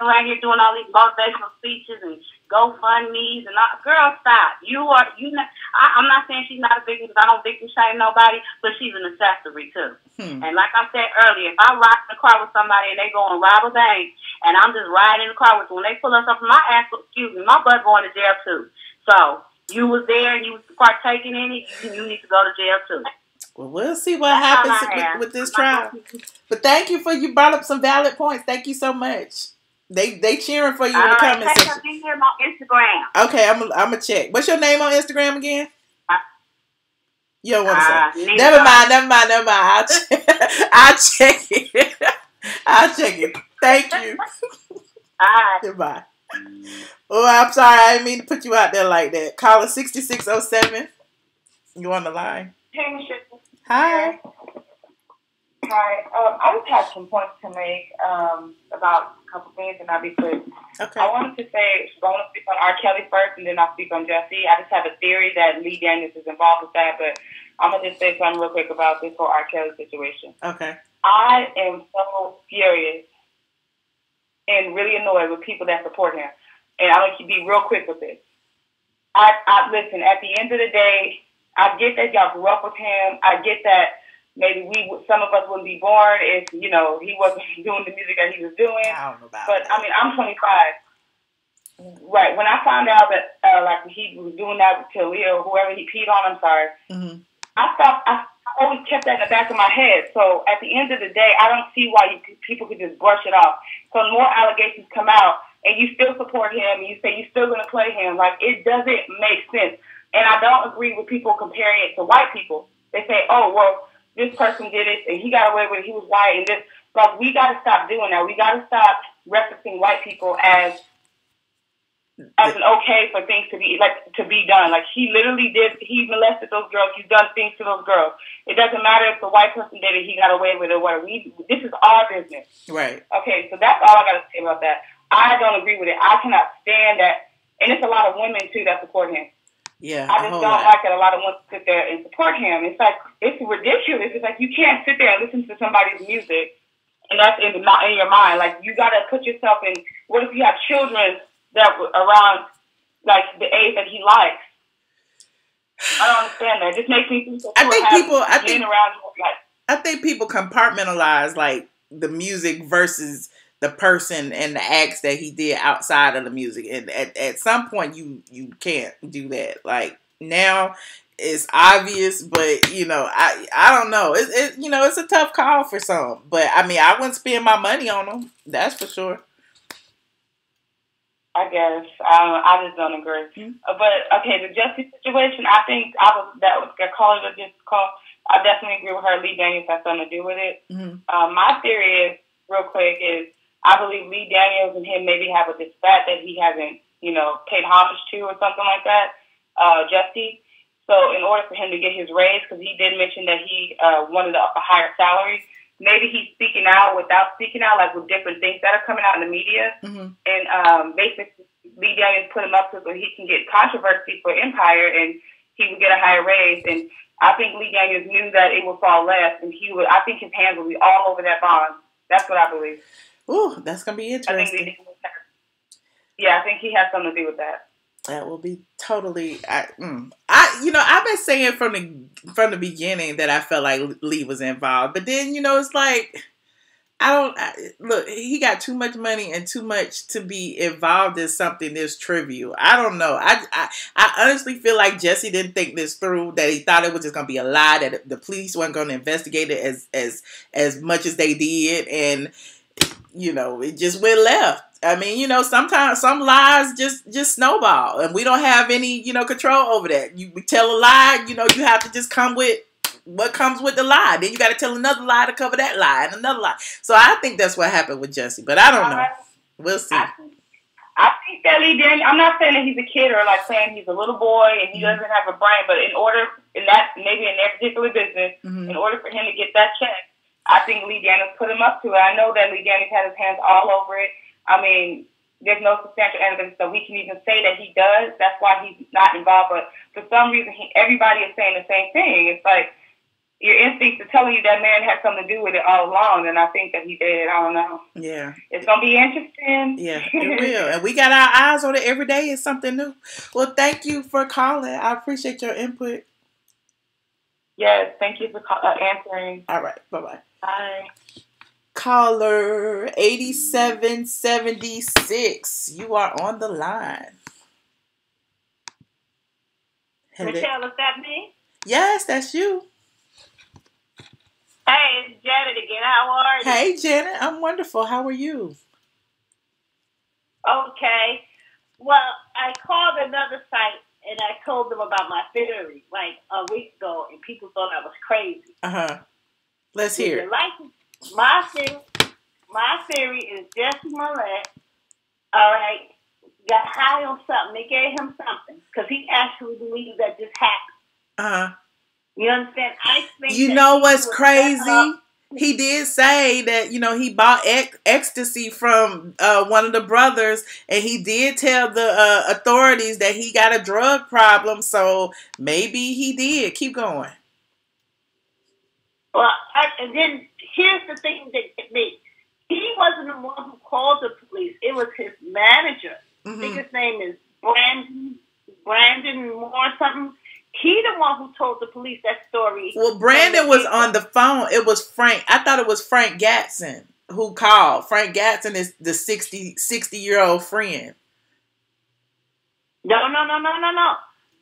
around here doing all these motivational speeches and GoFundMe's and all. Girl, stop. I'm not saying she's not a victim because I don't victim shame nobody, but she's an accessory too. And like I said earlier, if I rock in the car with somebody and they go and rob a bank and I'm just riding in the car with them, when they pull us up from my ass, my butt going to jail too. So you was there and you was partaking in it, you need to go to jail too. Well, we'll see what happens with this trial. But thank you you brought up some valid points. Thank you so much. They cheering for you in the comment section. Check him on Instagram. Okay, I'm gonna check. What's your name on Instagram again? You don't want to say. Never mind. I'll check it. I'll check it. Thank you. Goodbye. Oh, I'm sorry. I didn't mean to put you out there like that. Caller 6607. You on the line? Hey, Michelle. Hi. Hi. I just have some points to make about a couple things, and I'll be quick. Okay. I wanted to say, I want to speak on R. Kelly first, and then I'll speak on Jussie. I just have a theory that Lee Daniels is involved with that, but I'm going to just say something real quick about this whole R. Kelly situation. Okay. I am so furious and really annoyed with people that support him. And I'm going to be real quick with this. I listen, at the end of the day, I get that y'all grew up with him. I get that maybe some of us wouldn't be born if, he wasn't doing the music that he was doing. I don't know about that. I mean, I'm 25. Right. When I found out that, he was doing that to Leo, whoever he peed on, I'm sorry. Mm-hmm. I always kept that in the back of my head. So at the end of the day, I don't see why people could just brush it off. So more allegations come out, and you still support him, and you say you're still going to play him. Like, it doesn't make sense. And I don't agree with people comparing it to white people. They say, oh, well, this person did it, and he got away with it, he was white, and this. Like, we got to stop doing that. We got to stop referencing white people as an okay for things to be done. Like, he molested those girls. He's done things to those girls. It doesn't matter if the white person did it, he got away with it or whatever. This is our business. Right. Okay, so that's all I got to say about that. I don't agree with it. I cannot stand that. And it's a lot of women, too, that support him. Yeah, I just don't like that a lot of women sit there and support him. It's like, it's ridiculous. It's like, you can't sit there and listen to somebody's music, and that's in your mind. Like, you got to put yourself in, what if you have children that were around, like, the age that he likes? I don't understand that. It just makes me think that I think people compartmentalize, like, the music versus the person and the acts that he did outside of the music. And at some point, you can't do that. Like, now it's obvious, but, I don't know. It's a tough call for some. But, I mean, I wouldn't spend my money on them. That's for sure. I guess. I just don't agree. Mm-hmm. But, okay, the Jussie situation, I think I definitely agree with her. Lee Daniels has something to do with it. Mm-hmm. My theory is, real quick, is I believe Lee Daniels and him maybe have a dispute that he hasn't, paid homage to or something like that, Jussie. So in order for him to get his raise, because he did mention that he wanted a higher salary, maybe he's speaking out without speaking out, like with different things that are coming out in the media. Mm-hmm. And basically Lee Daniels put him up so he can get controversy for Empire, and he would get a higher raise. And I think Lee Daniels knew that it would fall less, and I think his hands would be all over that bond. That's what I believe. Ooh, that's gonna be interesting. I think he has something to do with that. That will be totally. I've been saying from the beginning that I felt like Lee was involved, but then it's like look. He got too much money and too much to be involved in something this trivial. I don't know. I honestly feel like Jussie didn't think this through. That he thought it was just gonna be a lie. That the police weren't gonna investigate it as much as they did, and it just went left. I mean, sometimes some lies just snowball, and we don't have any, control over that. We tell a lie, you have to just come with what comes with the lie. Then you got to tell another lie to cover that lie and another lie. So I think that's what happened with Jussie, but I don't know. We'll see. I think that I'm not saying that he's a kid or like saying he's a little boy and he doesn't have a brain, but maybe in that particular business, in order for him to get that check, I think Lee Daniels put him up to it. I know that Lee Daniels had his hands all over it. I mean, there's no substantial evidence that we can even say that he does. That's why he's not involved. But for some reason, everybody is saying the same thing. It's like your instincts are telling you that man had something to do with it all along, and I think that he did. I don't know. Yeah. It's going to be interesting. Yeah, it will. And we got our eyes on it every day. It's something new. Well, thank you for calling. I appreciate your input. Yes, thank you for answering. All right. Bye-bye. Bye. Caller 8776. You are on the line. Hello. Michelle, is that me? Yes, that's you. Hey, it's Janet again. How are you? Hey, Janet. I'm wonderful. How are you? Okay. Well, I called another site and I told them about my theory like a week ago, and people thought I was crazy. Let's hear it. My theory is Jussie Smollett, all right, got high on something. They gave him something because he actually believes that this happened. You understand? I think what's crazy? He did say that, he bought ecstasy from one of the brothers, and he did tell the authorities that he got a drug problem, so maybe he did. Keep going. Well, and then here's the thing that hit me. He wasn't the one who called the police. It was his manager. I think his name is Brandon Moore something. He the one who told the police that story. Well, Brandon was on the phone. It was Frank. I thought it was Frank Gatson who called. Frank Gatson is the 60-year-old friend. No.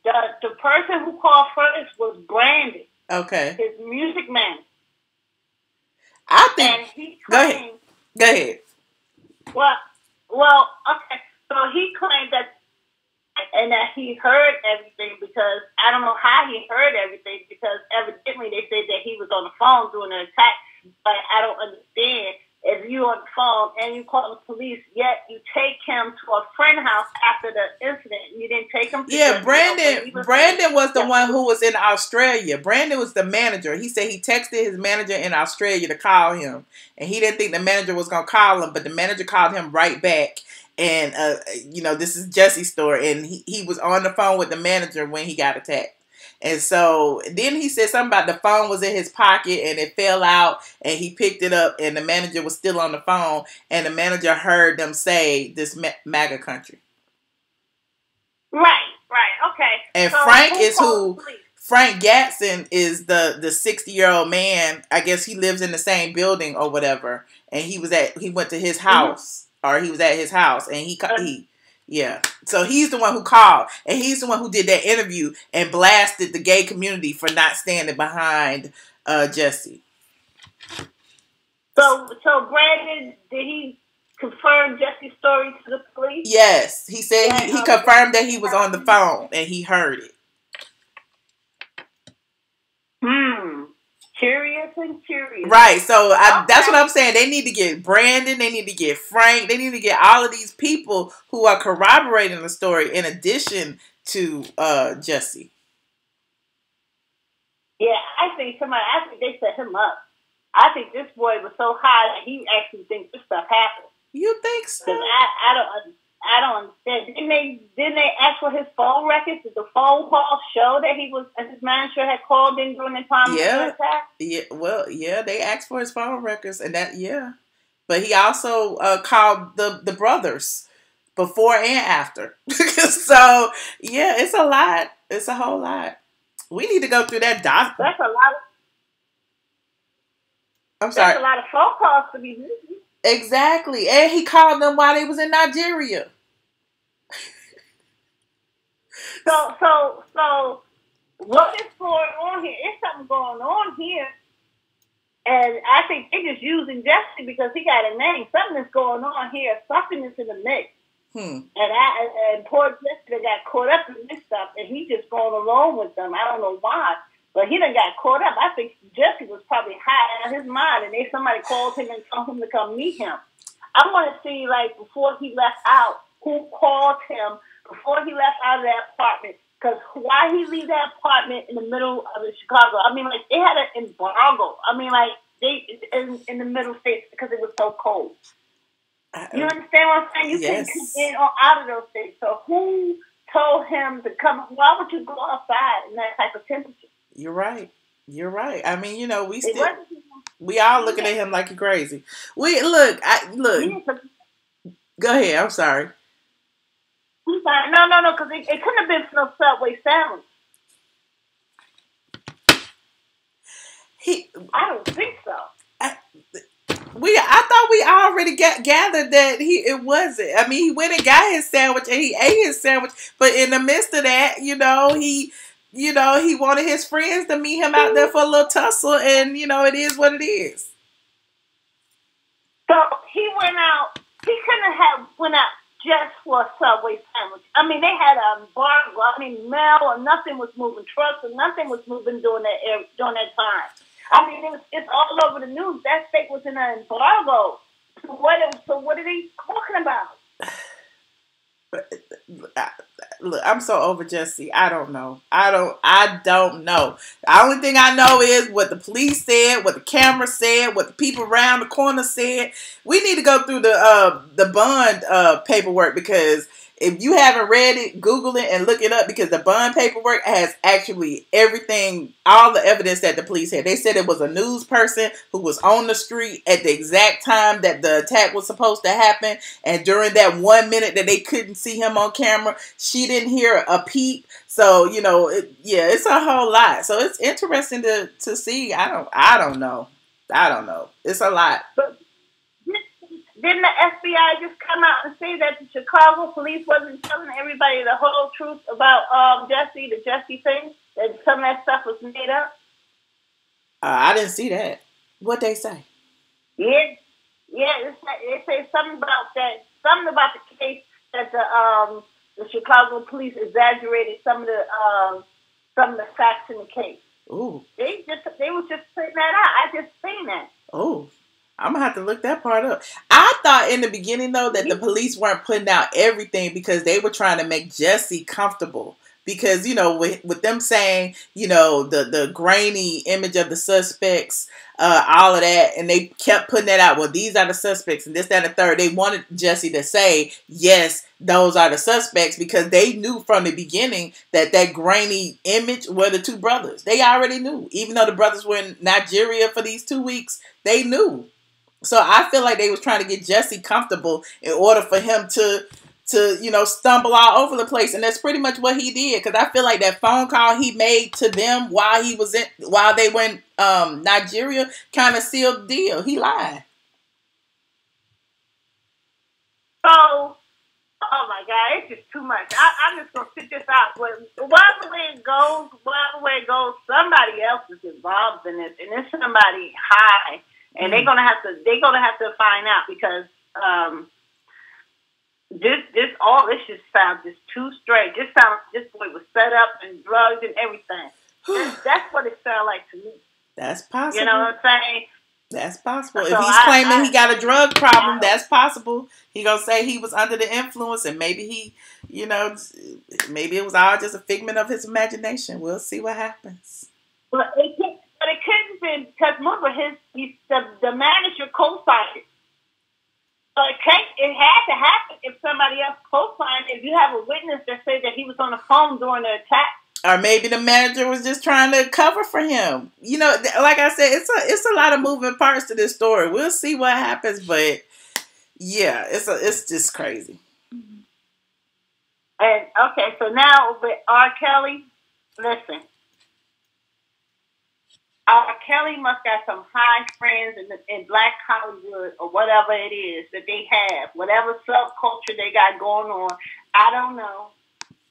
The person who called first was Brandon. Okay. His music man. I think. And he claimed, Go ahead. Well, okay. So he claimed that he heard everything because I don't know how he heard everything because evidently they said that he was on the phone doing an attack, but I don't understand. If you're on the phone and you call the police, yet you take him to a friend's house after the incident. You didn't take him to Brandon was the one who was in Australia. Brandon was the manager. He said he texted his manager in Australia to call him. And he didn't think the manager was going to call him, but the manager called him right back. And, this is Jussie's story. And he was on the phone with the manager when he got attacked. And so then he said something about the phone was in his pocket and it fell out and he picked it up and the manager was still on the phone and the manager heard them say this MAGA country. Right, okay. And so Frank Gatson is the 60-year-old man. I guess he lives in the same building or whatever. And he went to his house or he was at his house and yeah. So he's the one who called and he's the one who did that interview and blasted the gay community for not standing behind Jussie. So Brandon, did he confirm Jussie's story to the police? Yes. He said he confirmed that he was on the phone and he heard it. Curious. Right. So that's what I'm saying. They need to get Brandon. They need to get Frank. They need to get all of these people who are corroborating the story in addition to Jussie. Yeah, I think they set him up. I think this boy was so high that he actually thinks this stuff happened. You think so? Because I I don't understand. Didn't they ask for his phone records? Did the phone call show that his manager had called in during the time of the attack? Yeah. Well, yeah, they asked for his phone records, and that but he also called the brothers before and after. So yeah, it's a lot. It's a whole lot. We need to go through that doc. That's a lot. I'm sorry. That's a lot of phone calls to be missing. Exactly, and he called them while they was in Nigeria. So what is going on here? There's something going on here. And I think they're just using Jussie because he got a name. Something is going on here. Something is in the mix. And poor Jussie got caught up in this stuff, and he just going along with them. I don't know why, but he done got caught up. I think Jussie was probably high out of his mind, and somebody called him and told him to come meet him. I want to see, like, before he left out, who called him before he left out of that apartment. Because why he leave that apartment in the middle of Chicago? I mean, like, they had an embargo. I mean, like, they in the middle states because it was so cold. You understand what I'm saying? You couldn't come in or out of those states. So who told him to come? Why would you go outside in that type of temperature? You're right. You're right. I mean, we all looking at him like he's crazy. Look. Go ahead. I'm sorry. No, because it couldn't have been no Subway sandwich. I don't think so. I thought we already gathered that it wasn't. I mean, he went and got his sandwich and he ate his sandwich, but in the midst of that, he wanted his friends to meet him out there for a little tussle, and it is what it is. So he went out. He couldn't have went out just for a Subway sandwich. I mean, they had an embargo. I mean, mail or nothing was moving. Trucks or nothing was moving during that time. I mean, it's all over the news. That state was in an embargo. So what are they talking about? Look, I'm so over Jussie. I don't know. I don't know. The only thing I know is what the police said, what the camera said, what the people around the corner said. We need to go through the bond paperwork, because if you haven't read it, Google it and look it up, because the bond paperwork has actually everything, all the evidence that the police had. They said it was a news person who was on the street at the exact time that the attack was supposed to happen. And during that 1 minute that they couldn't see him on camera, she didn't hear a peep. So, it's a whole lot. So it's interesting to see. I don't know. It's a lot. Didn't the FBI just come out and say that the Chicago police wasn't telling everybody the whole truth about Jussie, the Jussie thing? That some of that stuff was made up? I didn't see that. What'd they say? Yeah. They say something about the case that the Chicago police exaggerated some of the facts in the case. Ooh. They was just putting that out. I just seen that. Oh. I'm going to have to look that part up. I thought in the beginning, though, that the police weren't putting out everything because they were trying to make Jussie comfortable. Because, with them saying, the grainy image of the suspects, all of that, and they kept putting that out. Well, these are the suspects, and this, that, and the third. They wanted Jussie to say, yes, those are the suspects, because they knew from the beginning that grainy image were the two brothers. They already knew. Even though the brothers were in Nigeria for these 2 weeks, they knew. So I feel like they was trying to get Jussie comfortable in order for him to stumble all over the place. And that's pretty much what he did. Because I feel like that phone call he made to them while they were in Nigeria kind of sealed the deal. He lied. Oh my God, it's just too much. I'm just going to sit this out. Whatever way it goes, somebody else is involved in this. And there's somebody high. And they're gonna have to find out, because this just sounds just too straight. This boy was set up and drugged and everything. That's what it sounds like to me. That's possible. You know what I'm saying? That's possible. So if he's claiming he got a drug problem, that's possible. He gonna say he was under the influence, and maybe maybe it was all just a figment of his imagination. We'll see what happens. But it couldn't be, because remember, the manager co-signed it. So it had to happen if somebody else co-signed. If you have a witness that said that he was on the phone during the attack. Or maybe the manager was just trying to cover for him. You know, like I said, it's a lot of moving parts to this story. We'll see what happens, but yeah, it's just crazy. And okay, so now with R. Kelly, listen. R. Kelly must got some high friends in Black Hollywood or whatever it is that they have, whatever subculture they got going on. I don't know.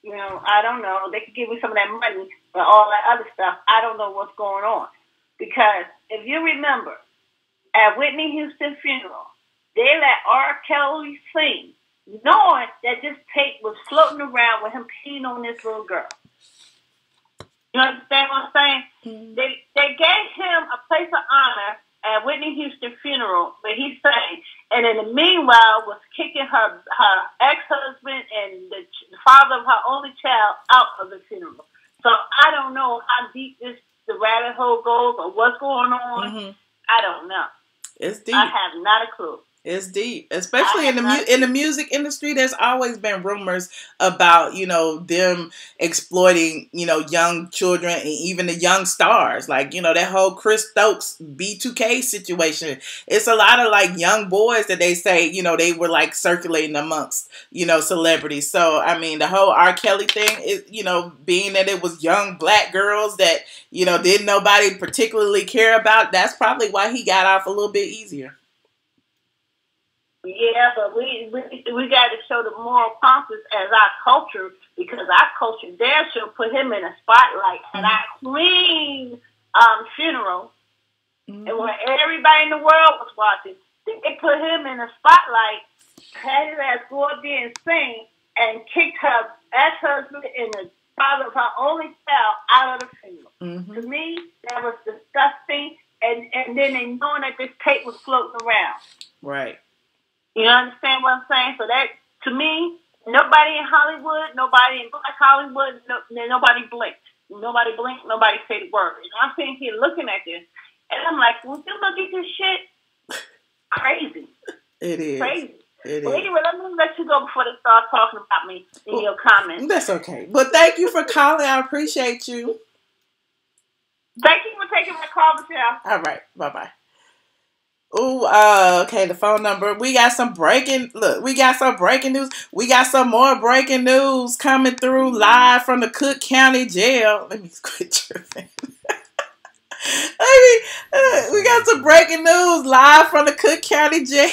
You know, I don't know. They could give me some of that money, but all that other stuff, I don't know what's going on. Because if you remember, at Whitney Houston's funeral, they let R. Kelly sing, knowing that this tape was floating around with him peeing on this little girl. You understand what I'm saying? Mm-hmm. They gave him a place of honor at Whitney Houston funeral where he sang, and in the meanwhile was kicking her ex-husband and the father of her only child out of the funeral. So I don't know how deep the rabbit hole goes or what's going on. Mm-hmm. I don't know. It's deep. I have not a clue. It's deep, especially in the music industry. There's always been rumors about, you know, them exploiting, you know, young children and even the young stars. Like, you know, that whole Chris Stokes B2K situation. It's a lot of like young boys that they say, you know, they were like circulating amongst, you know, celebrities. So, I mean, the whole R. Kelly thing is, you know, being that it was young Black girls that, you know, didn't nobody particularly care about. That's probably why he got off a little bit easier. Yeah, but we got to show the moral compass as our culture, because our culture there should put him in a spotlight at our clean funeral. Mm-hmm. And when everybody in the world was watching, they put him in a spotlight, had his ass go up there and sing, and kicked her ex-husband and the father of her only child out of the funeral. Mm-hmm. To me, that was disgusting. And then they knowing that this tape was floating around. Right. You understand what I'm saying? So that, to me, nobody in Hollywood, nobody in Black Hollywood, nobody blinked. Nobody blinked, nobody said a word. And I'm sitting here looking at this, and I'm like, would you look at this shit? Crazy. It is. Crazy. It well, is. Anyway, let me let you go before they start talking about me in your comments. That's okay. But thank you for calling. I appreciate you. Thank you for taking my call, Michelle. All right. Bye-bye. Ooh, okay, the phone number. We got some breaking news. We got some more breaking news coming through live from the Cook County Jail. Let me quit tripping. We got some breaking news live from the Cook County Jail.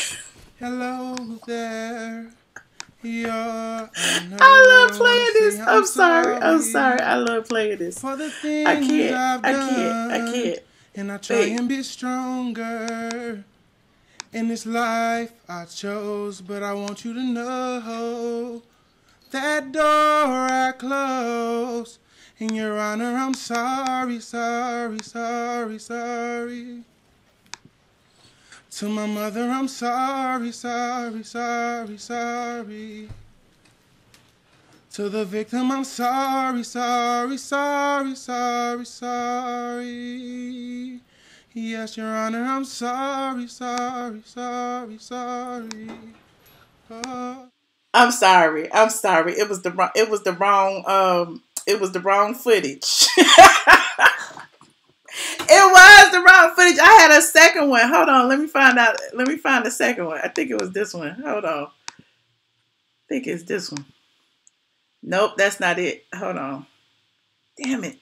Hello there. I love playing this. I'm sorry. I love playing this. For the things I can't. And I try and be stronger in this life I chose. But I want you to know that door I closed. In your honor, I'm sorry. To my mother, I'm sorry. To the victim, I'm sorry. Yes, Your Honor, I'm sorry. Oh. I'm sorry. It was the wrong footage. It was the wrong footage. I had a second one. Hold on. Let me find the second one. I think it was this one. Hold on. I think it's this one. Nope, that's not it. Hold on. Damn it.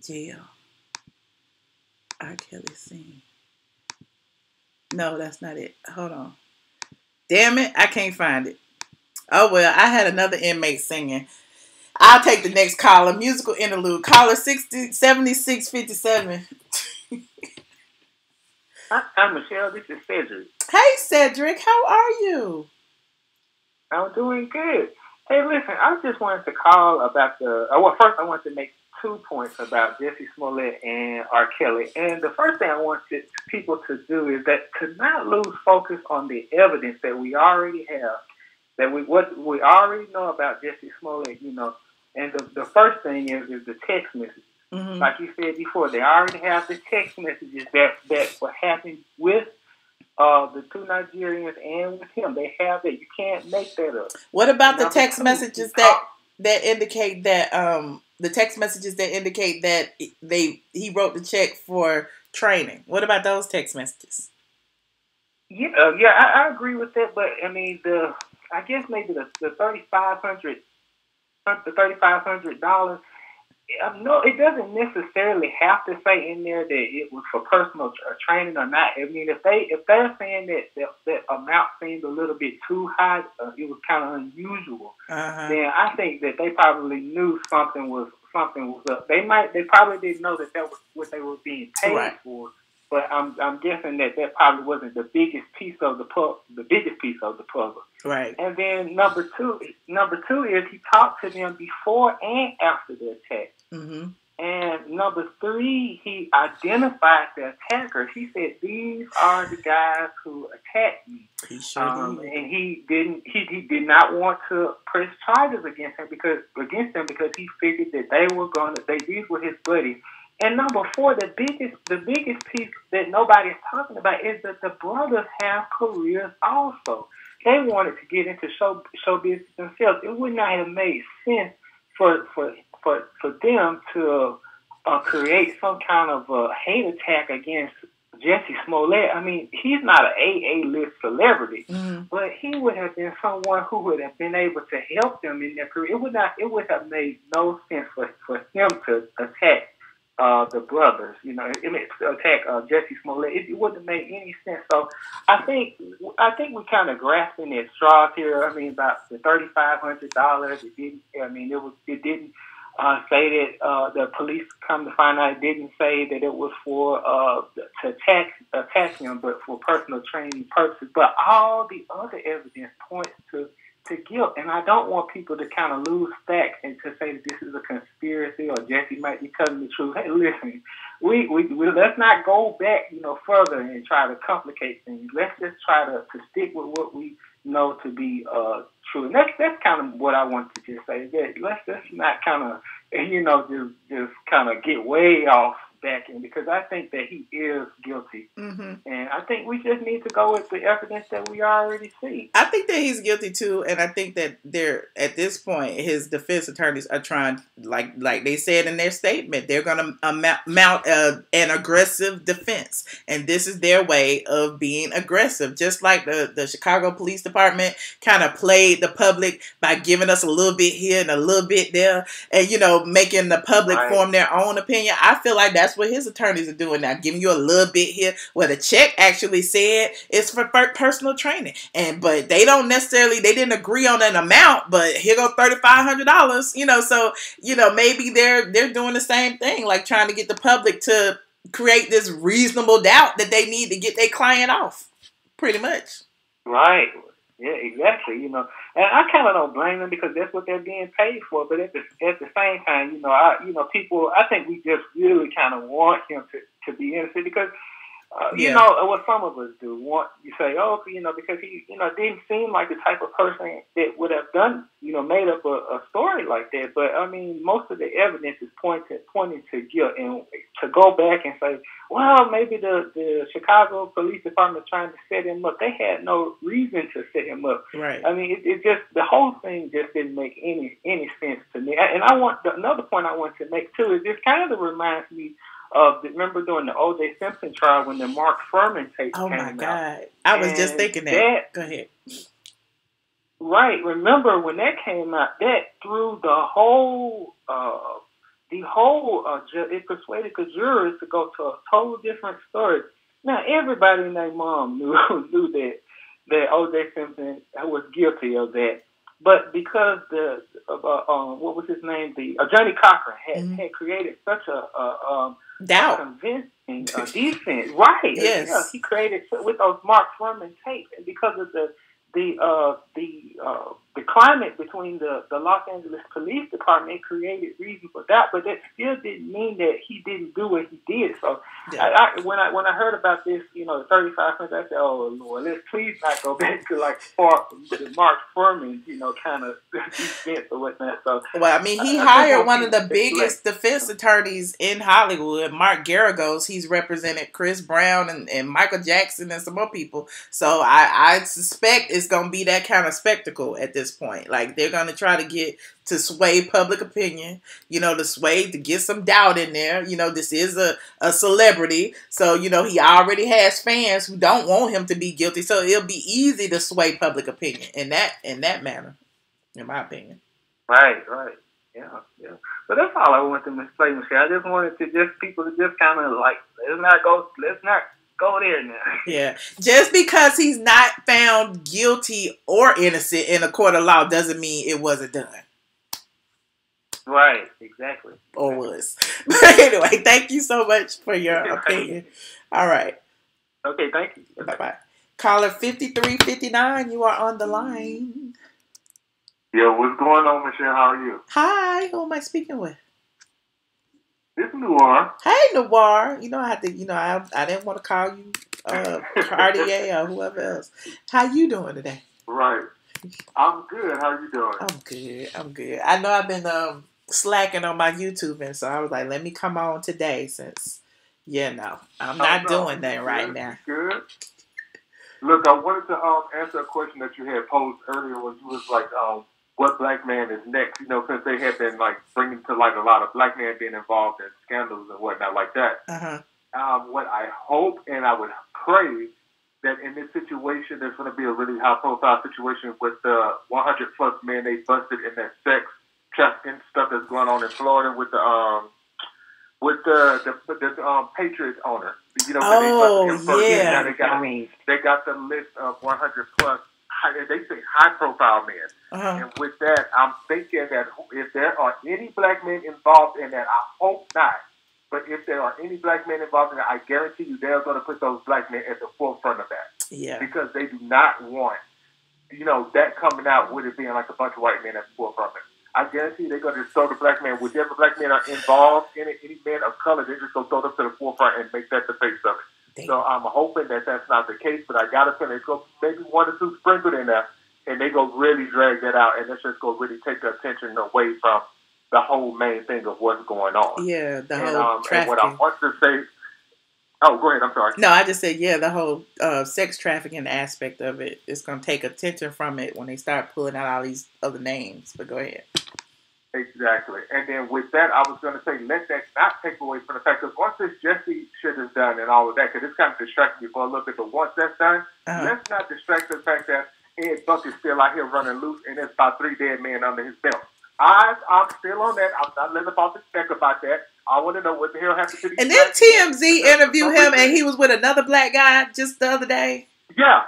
Jail. R. Kelly scene. No, that's not it. Hold on. Damn it. I can't find it. Oh, well, I had another inmate singing. I'll take the next caller. Musical interlude. Caller 7657. Hi, Michelle. This is Cedric. Hey, Cedric. How are you? I'm doing good. Hey, listen, I just wanted to call about first I wanted to make 2 points about Jussie Smollett and R. Kelly. And the first thing I want people to do is that to not lose focus on the evidence that we already have, what we already know about Jussie Smollett, you know. And the first thing is the text message. Like you said before, they already have the text messages that what happened with the two Nigerians and with him. They have it. You can't make that up. What about the text messages that indicate that he wrote the check for training? What about those text messages? Yeah, I agree with that, but I mean I guess maybe the $3,500. No, it doesn't necessarily have to say in there that it was for personal training or not. I mean, if they're saying that amount seemed a little bit too high, it was kind of unusual. Then I think that they probably knew something was up. They probably didn't know that was what they were being paid for. But I'm guessing that probably wasn't the biggest piece of the puzzle. Right. And then number two is he talked to them before and after the attack. And number three, he identified the attackers. He said, "These are the guys who attacked me." He sure did. And he did not want to press charges against them because he figured that these were his buddies. And number four, the biggest piece that nobody's talking about is that the brothers have careers also. They wanted to get into show business themselves. It would not have made sense for them to create some kind of a hate attack against Jussie Smollett. I mean, he's not an A-list celebrity, but he would have been someone who would have been able to help them in their career. It would have made no sense for him to attack the brothers, attack Jussie Smollett. It wouldn't have made any sense. So I think we kind of grasping at straws here. I mean, about the $3,500. It didn't say that the police come to find out. It didn't say that it was for to attack him, but for personal training purposes. But all the other evidence points to guilt, and I don't want people to kind of lose facts and to say that this is a conspiracy or Jussie might be telling the truth. Hey, listen, we let's not go back, further and try to complicate things. Let's just try to stick with what we know to be true, and that's kind of what I want to just say. That let's just not kind of just kind of get way off backing, because I think that he is guilty, and I think we just need to go with the evidence that we already see. I think that he's guilty too, and I think that at this point, his defense attorneys are trying, like they said in their statement, they're going to mount an aggressive defense, and this is their way of being aggressive. Just like the Chicago Police Department kind of played the public by giving us a little bit here and a little bit there, and making the public form their own opinion. I feel like that's what his attorneys are doing now, giving you a little bit here where the check actually said it's for personal training, but they didn't agree on an amount, but here go $3,500, so maybe they're doing the same thing, like trying to get the public to create this reasonable doubt that they need to get their client off, pretty much. Right. Yeah, exactly. And I kind of don't blame them, because that's what they're being paid for. But at the same time, people. I think we just really kind of want him to be innocent, because what some of us do want. You say, because he, didn't seem like the type of person that would have done, made up a story like that. But I mean, most of the evidence is pointing to guilt, and to go back and say, well, maybe the Chicago Police Department trying to set him up. They had no reason to set him up. Right. I mean, it just, the whole thing just didn't make any sense to me. And another point I want to make too is this kind of reminds me of, remember during the O.J. Simpson trial when the Mark Furman tape came out? Oh my God. I was just thinking that. Go ahead. Right. Remember when that came out, that threw it persuaded the jurors to go to a total different story. Now, everybody and their mom knew that O.J. Simpson was guilty of that. But because what was his name? Johnny Cochran had created such a doubt, convincing defense. Right. Yes. Yeah, he created with those Mark Furman tapes, and because of the the climate between the Los Angeles Police Department created reason for that, but that still didn't mean that he didn't do what he did. So when I heard about this, you know, the 35 minutes, I said, oh Lord, let's please not go back to like Mark Furman, you know, kind of defense or whatnot. So well, I mean, he hired one of the biggest defense attorneys in Hollywood, Mark Garagos. He's represented Chris Brown and Michael Jackson and some more people. So I suspect it's gonna be that kind of spectacle at this point. Like, they're going to try to get to sway public opinion, you know, to get some doubt in there. You know, this is a celebrity. So, you know, he already has fans who don't want him to be guilty. So it'll be easy to sway public opinion in that manner, in my opinion. Right. Yeah. But that's all I wanted to say, Michelle. I just wanted people to just kind of like, let's not go there now. Yeah. Just because he's not found guilty or innocent in a court of law doesn't mean it wasn't done. Right. Exactly. Or was. But anyway, thank you so much for your opinion. All right. Okay, thank you. Bye-bye. Caller 5359, you are on the line. Yo, what's going on, Michelle? How are you? Hi. Who am I speaking with? It's Noir. Hey, Noir. You know, I didn't want to call you Cartier or whoever else. How you doing today? Right. I'm good. How you doing? I'm good. I know I've been slacking on my YouTube, and so I was like, let me come on today since, I'm not doing that right now. Good. Look, I wanted to answer a question that you had posed earlier when you was like, what black man is next? You know, since they have been like bringing to light a lot of black men being involved in scandals and whatnot like that. What I hope and I would pray that in this situation, there's going to be a really high-profile situation with the 100+ men they busted in that sex trafficking stuff that's going on in Florida with the Patriots owner. You know, yeah. They got the list of 100+. They say high-profile men. And with that, I'm thinking that if there are any black men involved in that, I hope not. But if there are any black men involved in that, I guarantee you they're going to put those black men at the forefront of that. Yeah. Because they do not want, that coming out with it being like a bunch of white men at the forefront of it. I guarantee they're going to just throw the black men, whichever black men are involved in it, any men of color, they're just going to throw them to the forefront and make that the face of it. Damn. So I'm hoping that that's not the case, but I got to feel it's going maybe 1 or 2 sprinkled in there, and they go really drag that out, and that's just going to really take the attention away from the whole main thing of what's going on. Yeah, the whole trafficking. And what I want to say, oh, go ahead, I'm sorry. No, I just said, the whole sex trafficking aspect of it is going to take attention from it when they start pulling out all these other names, but go ahead. Exactly. And then with that, I was going to say, let that not take away from the fact that once this Jussie shit is done and all of that, because it's kind of distracting me for a little bit, but once that's done, let's not distract the fact that Ed Buck is still out here running loose and there's about 3 dead men under his belt. I'm still on that. I'm not letting off the spec about that. I want to know what the hell happened to these. And then TMZ interviewed him, and he was with another black guy just the other day. Yeah.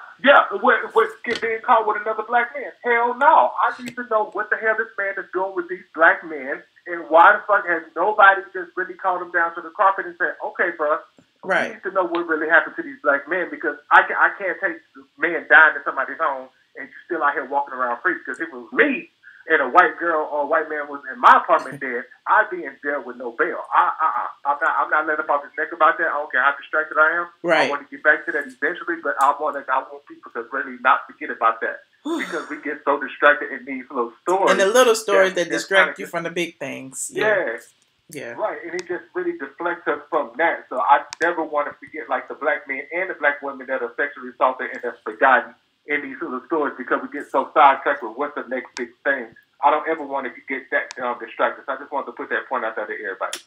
With being caught with another black man. Hell no. I need to know what the hell this man is doing with these black men, and why the fuck has nobody just really called him down to the carpet and said, okay, bro, we need to know what really happened to these black men, because I can't take men dying in somebody's home and you're still out here walking around free. Because if it was me, and a white girl or a white man was in my apartment dead, I'd be in jail with no bail. I'm not letting off his neck about that. I don't care how distracted I am. Right. I want to get back to that eventually, but I want people to really not forget about that. Because we get so distracted in these little stories. And the little stories that distract you from the big things. Yeah. Right. And it just really deflects us from that. So I never want to forget like the black men and the black women that are sexually assaulted and that's forgotten in these little stories, because we get so sidetracked with what's the next big thing. I don't ever want to get that distracted. So I just wanted to put that point out there to everybody.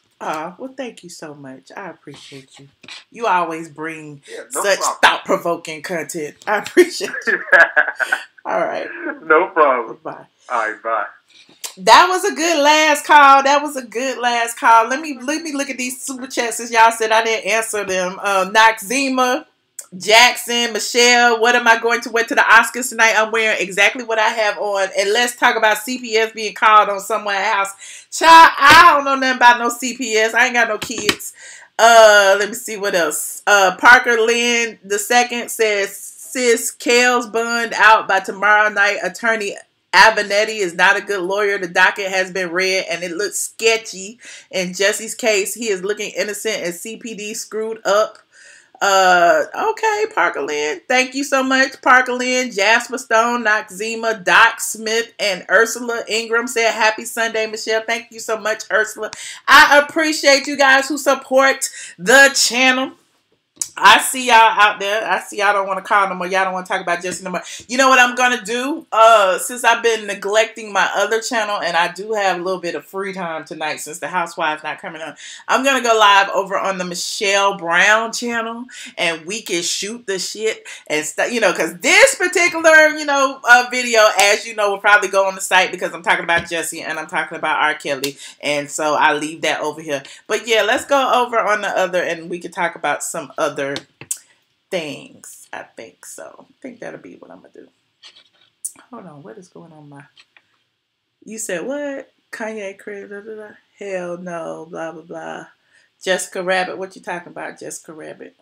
Well, thank you so much. I appreciate you. You always bring such thought-provoking content. I appreciate you. All right. No problem. Bye. All right, bye. That was a good last call. Let me look at these super chats since y'all said I didn't answer them. Noxema, Jackson, Michelle, what am I going to wear to the Oscars tonight? I'm wearing exactly what I have on. And let's talk about CPS being called on someone's house. Child, I don't know nothing about no CPS. I ain't got no kids. Let me see what else. Parker Lynn II says, sis, Kale's bond out by tomorrow night. Attorney Avenatti is not a good lawyer. The docket has been read and it looks sketchy. In Jussie's case, he is looking innocent and CPD screwed up. Okay, ATLien. Thank you so much, ATLien. Jasper Stone, Noxzema, Doc Smith, and Ursula Ingram said, happy Sunday, Michelle. Thank you so much, Ursula. I appreciate you guys who support the channel. I see y'all out there. I see y'all don't want to call no more. Y'all don't want to talk about Jussie no more. You know what I'm going to do? Since I've been neglecting my other channel and I do have a little bit of free time tonight since the housewives not coming on, I'm going to go live over on the Michelle Brown channel and we can shoot the shit and stuff, you know, because this particular, you know, video, as you know, will probably go on the site because I'm talking about Jussie and I'm talking about R. Kelly. And so I leave that over here. But yeah, let's go over on the other and we can talk about some other things. I think so. I think that'll be what I'm gonna do. Hold on, what is going on? You said what? Kanye created blah, blah, blah. Hell no, blah blah blah. Jessica Rabbit, what you talking about, Jessica Rabbit?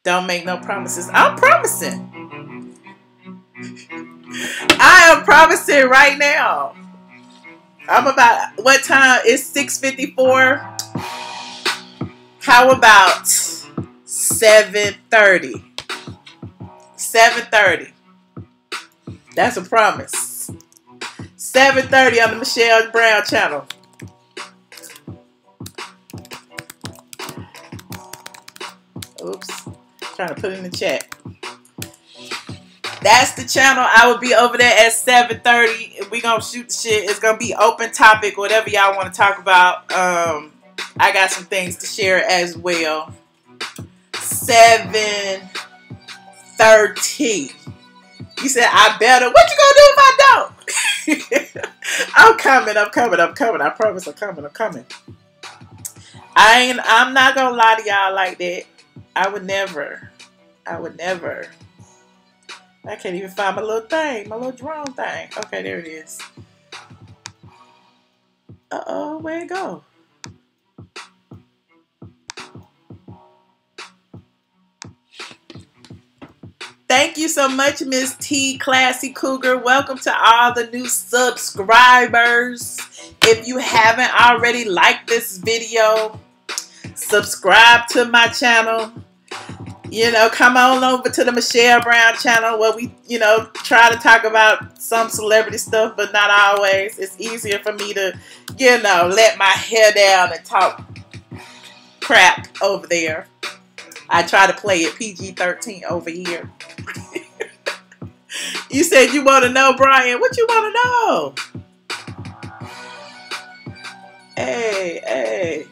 Don't make no promises. I'm promising. I am promising right now. I'm about, what time? It's 6:54. How about 7:30? 7:30. That's a promise. 7:30 on the Michelle Brown channel. Oops. Trying to put it in the chat. That's the channel. I will be over there at 7:30. We're going to shoot the shit. It's going to be open topic, whatever y'all want to talk about. I got some things to share as well. 7:30. You said I better. What you gonna do if I don't? I'm coming. I promise I'm coming. I'm not gonna lie to y'all like that. I would never. I can't even find my little thing, my little drone thing. Okay, there it is. Uh-oh, where'd it go? Thank you so much, Miss T Classy Cougar. Welcome to all the new subscribers. If you haven't already liked this video, subscribe to my channel. You know, come on over to the Michelle Brown channel where we, you know, try to talk about some celebrity stuff, but not always. It's easier for me to, you know, let my hair down and talk crap over there. I try to play it PG-13 over here. You said you want to know, Brian. What you want to know? Hey.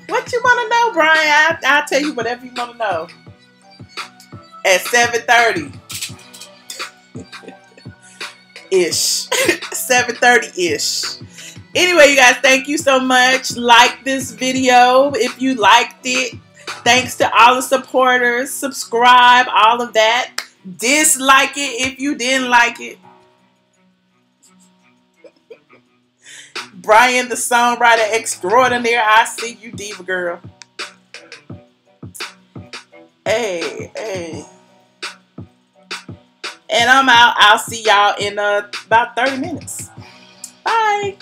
What you want to know, Brian? I'll tell you whatever you want to know. At 7:30. Ish. 7:30-ish. Anyway, you guys, thank you so much. Like this video if you liked it. Thanks to all the supporters. Subscribe, all of that. Dislike it if you didn't like it. Brian, the songwriter extraordinaire. I see you, diva girl. Hey. And I'm out. I'll see y'all in about 30 minutes. Bye.